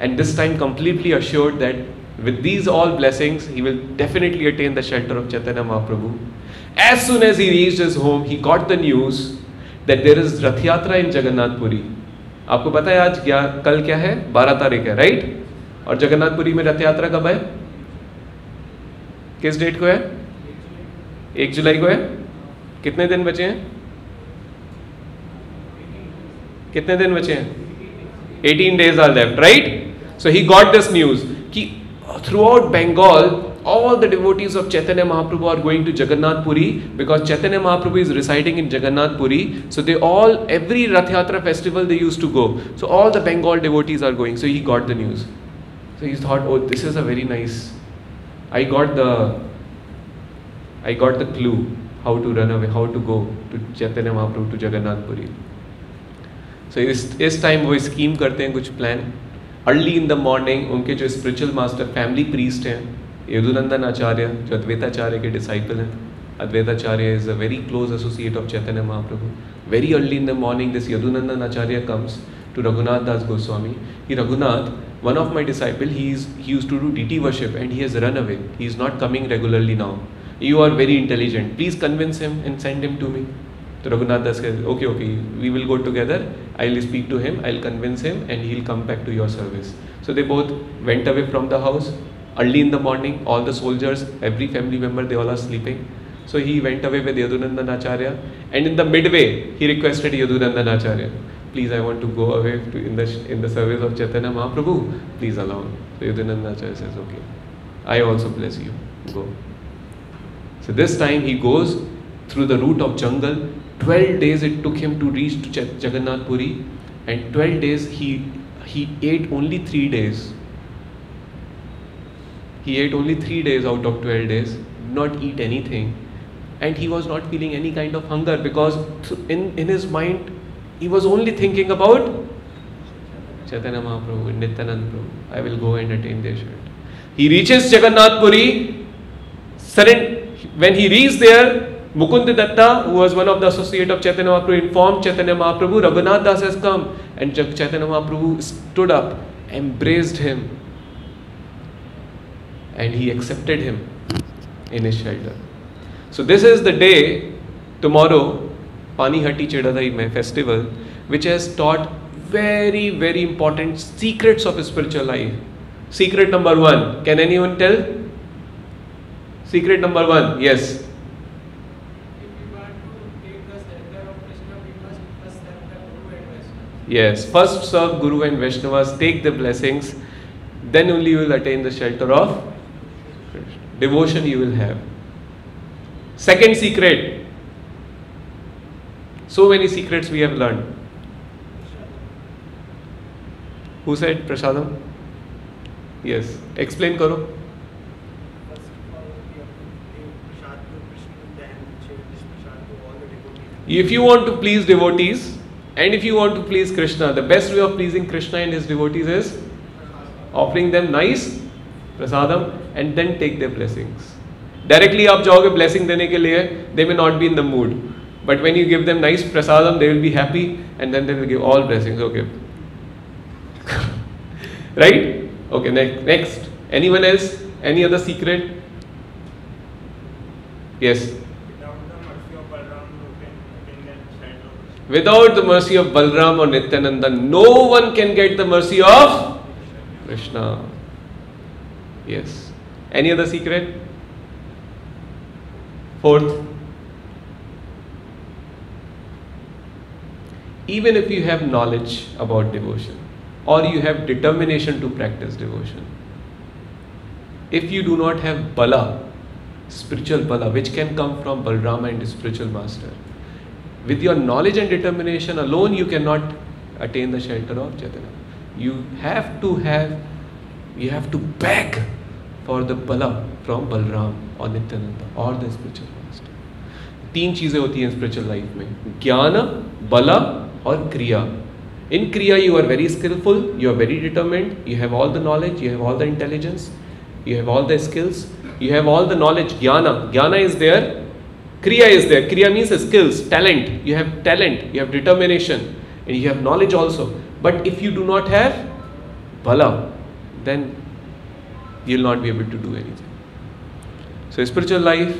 And this time completely assured that with these all blessings, he will definitely attain the shelter of Chaitanya Mahaprabhu. As soon as he reached his home, he got the news that there is Rath Yatra in Jagannath Puri. आपको पता है आज क्या, कल क्या है? 12 तारीख है, राइट? और जगन्नाथपुरी में रथ यात्रा कब है? किस डेट को है? 1 जुलाई को है. कितने दिन बचे हैं? कितने दिन बचे हैं? 18 days are left, right? So he got this news कि throughout Bengal, all the devotees of Chaitanya Mahaprabhu are going to Jagannath Puri because Chaitanya Mahaprabhu is residing in Jagannath Puri. So they all, every Rath Yatra festival they used to go. So all the Bengal devotees are going. So he got the news. So he thought, oh, this is a very nice. I got the clue how to run away, how to go to Chaitanya Mahaprabhu to Jagannath Puri. So इस time वो scheme करते हैं कुछ plan. Early in the morning उनके जो spiritual master family priest हैं यदुनंदन आचार्य, जो अद्वैताचार्य के डिसाइपल हैं. Advaitacharya is a very close associate of Chaitanya Mahaprabhu. Very early in the morning this Yadunandan Acharya comes to Raghunath Das Goswami. He, Raghunath, one of my disciple, he used to do DT worship and he has run away. He is not coming regularly now. You are very intelligent. Please convince him and send him to me. So Raghunath Das says, okay, we will go together. I'll speak to him, I'll convince him and he'll come back to your service. So they both went away from the house. Early in the morning, all the soldiers, every family member, they all are sleeping. So he went away with Yadunandan Acharya, and in the midway he requested Yadunandan Acharya, please, I want to go away in the service of Chaitanya Mahaprabhu, please allow me. So Yadunandan Acharya says, okay, I also bless you, go. So this time he goes through the route of jungle. 12 days it took him to reach to Jagannath Puri, and 12 days he ate only 3 days. He ate only 3 days out of 12 days, not eat anything, and he was not feeling any kind of hunger, because in his mind he was only thinking about Chaitanya Mahaprabhu, Nityananda Prabhu. I will go and attain their shelter. He reaches Jagannath Puri. When he reached there, Mukund Datta, who was one of the associates of Chaitanya Mahaprabhu, informed Chaitanya Mahaprabhu, Raghunath Das has come. And Chaitanya Mahaprabhu stood up, embraced him, and he accepted him in his shelter. So this is the day, tomorrow, Panihati Chedadai festival, which has taught very, very important secrets of spiritual life. Secret number 1, can anyone tell? Secret number 1, yes. If we want to take the shelter of Krishna, we must first serve the Guru and Vaishnava. Yes, first serve Guru and Vaishnavas, take the blessings, then only you will attain the shelter of Krishna. Devotion you will have. Second secret. So many secrets we have learned. Who said Prasadam? Yes, explain Karo. First of all, we have to give prasad to Krishna, then share this prasad to all the devotees. If you want to please devotees and if you want to please Krishna, the best way of pleasing Krishna and his devotees is offering them nice prasadam and then take their blessings. Directly आप जाओगे blessing देने के लिए, they may not be in the mood. But when you give them nice prasadam, they will be happy and then they will give all blessings. Okay. Right? Okay, next. Anyone else? Any other secret? Yes. Without the mercy of Balram or Nityananda, no one can get the mercy of Krishna. Yes. Any other secret? Fourth. Even if you have knowledge about devotion or you have determination to practice devotion, if you do not have bala, spiritual bala, which can come from Balrama and his spiritual master, with your knowledge and determination alone, you cannot attain the shelter of Chaitanya. You have to beg for the bala from Balram or Nityananda or the spiritual master. 3 चीजें होती हैं spiritual life में, ज्ञान, bala और kriya. In kriya you are very skillful, you are very determined, you have all the knowledge, you have all the intelligence, you have all the skills, you have all the knowledge. Jnana is there, kriya is there. Kriya means skills, talent. You have talent, you have determination, and you have knowledge also. But if you do not have bala, then you will not be able to do anything. So spiritual life,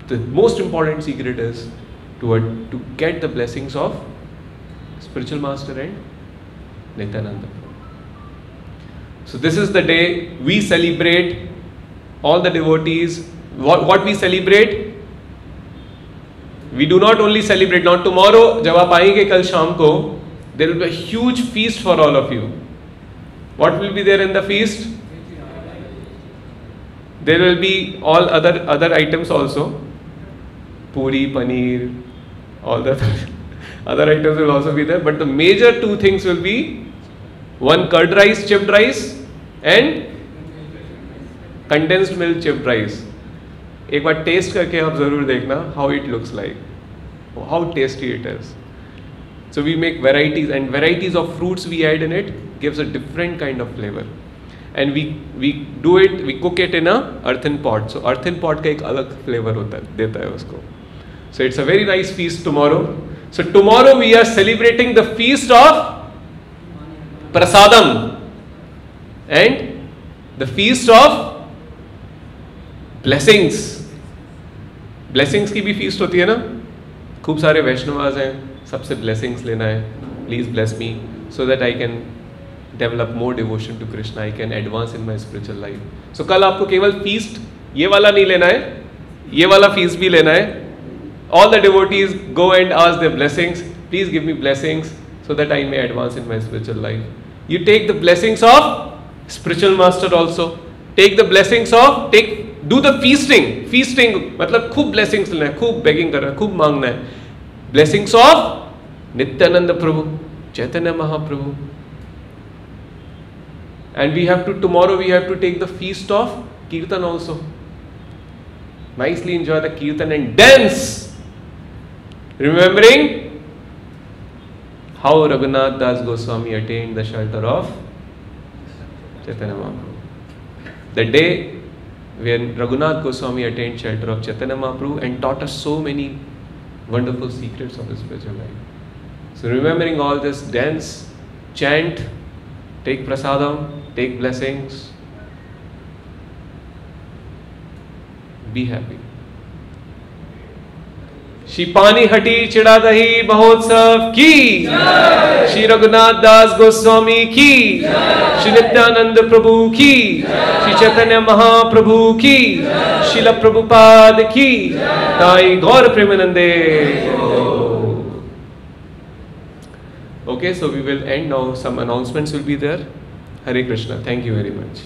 the most important secret is to get the blessings of spiritual master and Nityananda. So this is the day we celebrate, all the devotees. What we celebrate? We do not only celebrate. Now tomorrow, जब आप आएंगे कल शाम को, there will be a huge feast for all of you. What will be there in the feast? There will be all other items also. Puri, paneer, all the other items will also be there. But the major 2 things will be one curd rice, chipped rice, and condensed milk chipped rice. एक बार test करके आप जरूर देखना how it looks like, how tasty it is. So we make varieties, and varieties of fruits we add in it gives a different kind of flavor. And we do it, we cook it in a earthen pot. So earthen pot का एक अलग flavor होता है, देता है उसको. So it's a very nice feast tomorrow. So tomorrow we are celebrating the feast of Prasadam and the feast of blessings. Blessings की भी feast होती है ना, खूब सारे वैष्णवास हैं, सबसे blessings लेना है. Please bless me so that I can develop more devotion to Krishna. I can advance in my spiritual life. So कल आपको केवल feast ये वाला नहीं लेना है, ये वाला फीस भी लेना है. All the devotees go and ask their blessings. Please give me blessings so that I may advance in my spiritual life. You take the blessings of spiritual master also. Take the blessings of, do the feasting. Feasting मतलब खूब blessings लेना है, खूब begging करना है, खूब मांगना है. Blessings of Nityananda Prabhu, Chaitanya Mahaprabhu. And tomorrow we have to take the feast of Kirtan also. Nicely enjoy the Kirtan and dance. Remembering how Raghunath Das Goswami attained the shelter of Chaitanya Mahaprabhu. The day when Raghunath Goswami attained shelter of Chaitanya Mahaprabhu and taught us so many wonderful secrets of the spiritual life. So remembering all this, dance, chant, take prasadam, take blessings, be happy. Shri पानी हटी चिड़ा दही महोत्सव की, श्री रघुनाथ दास गोस्वामी की, श्री नित्यानंद प्रभु की, श्री चैतन्य महाप्रभु की, श्रील प्रभुपाद की, ताई गौर प्रेमानंदे. Okay, so we will end now. Some announcements will be there. Hare Krishna. Thank you very much.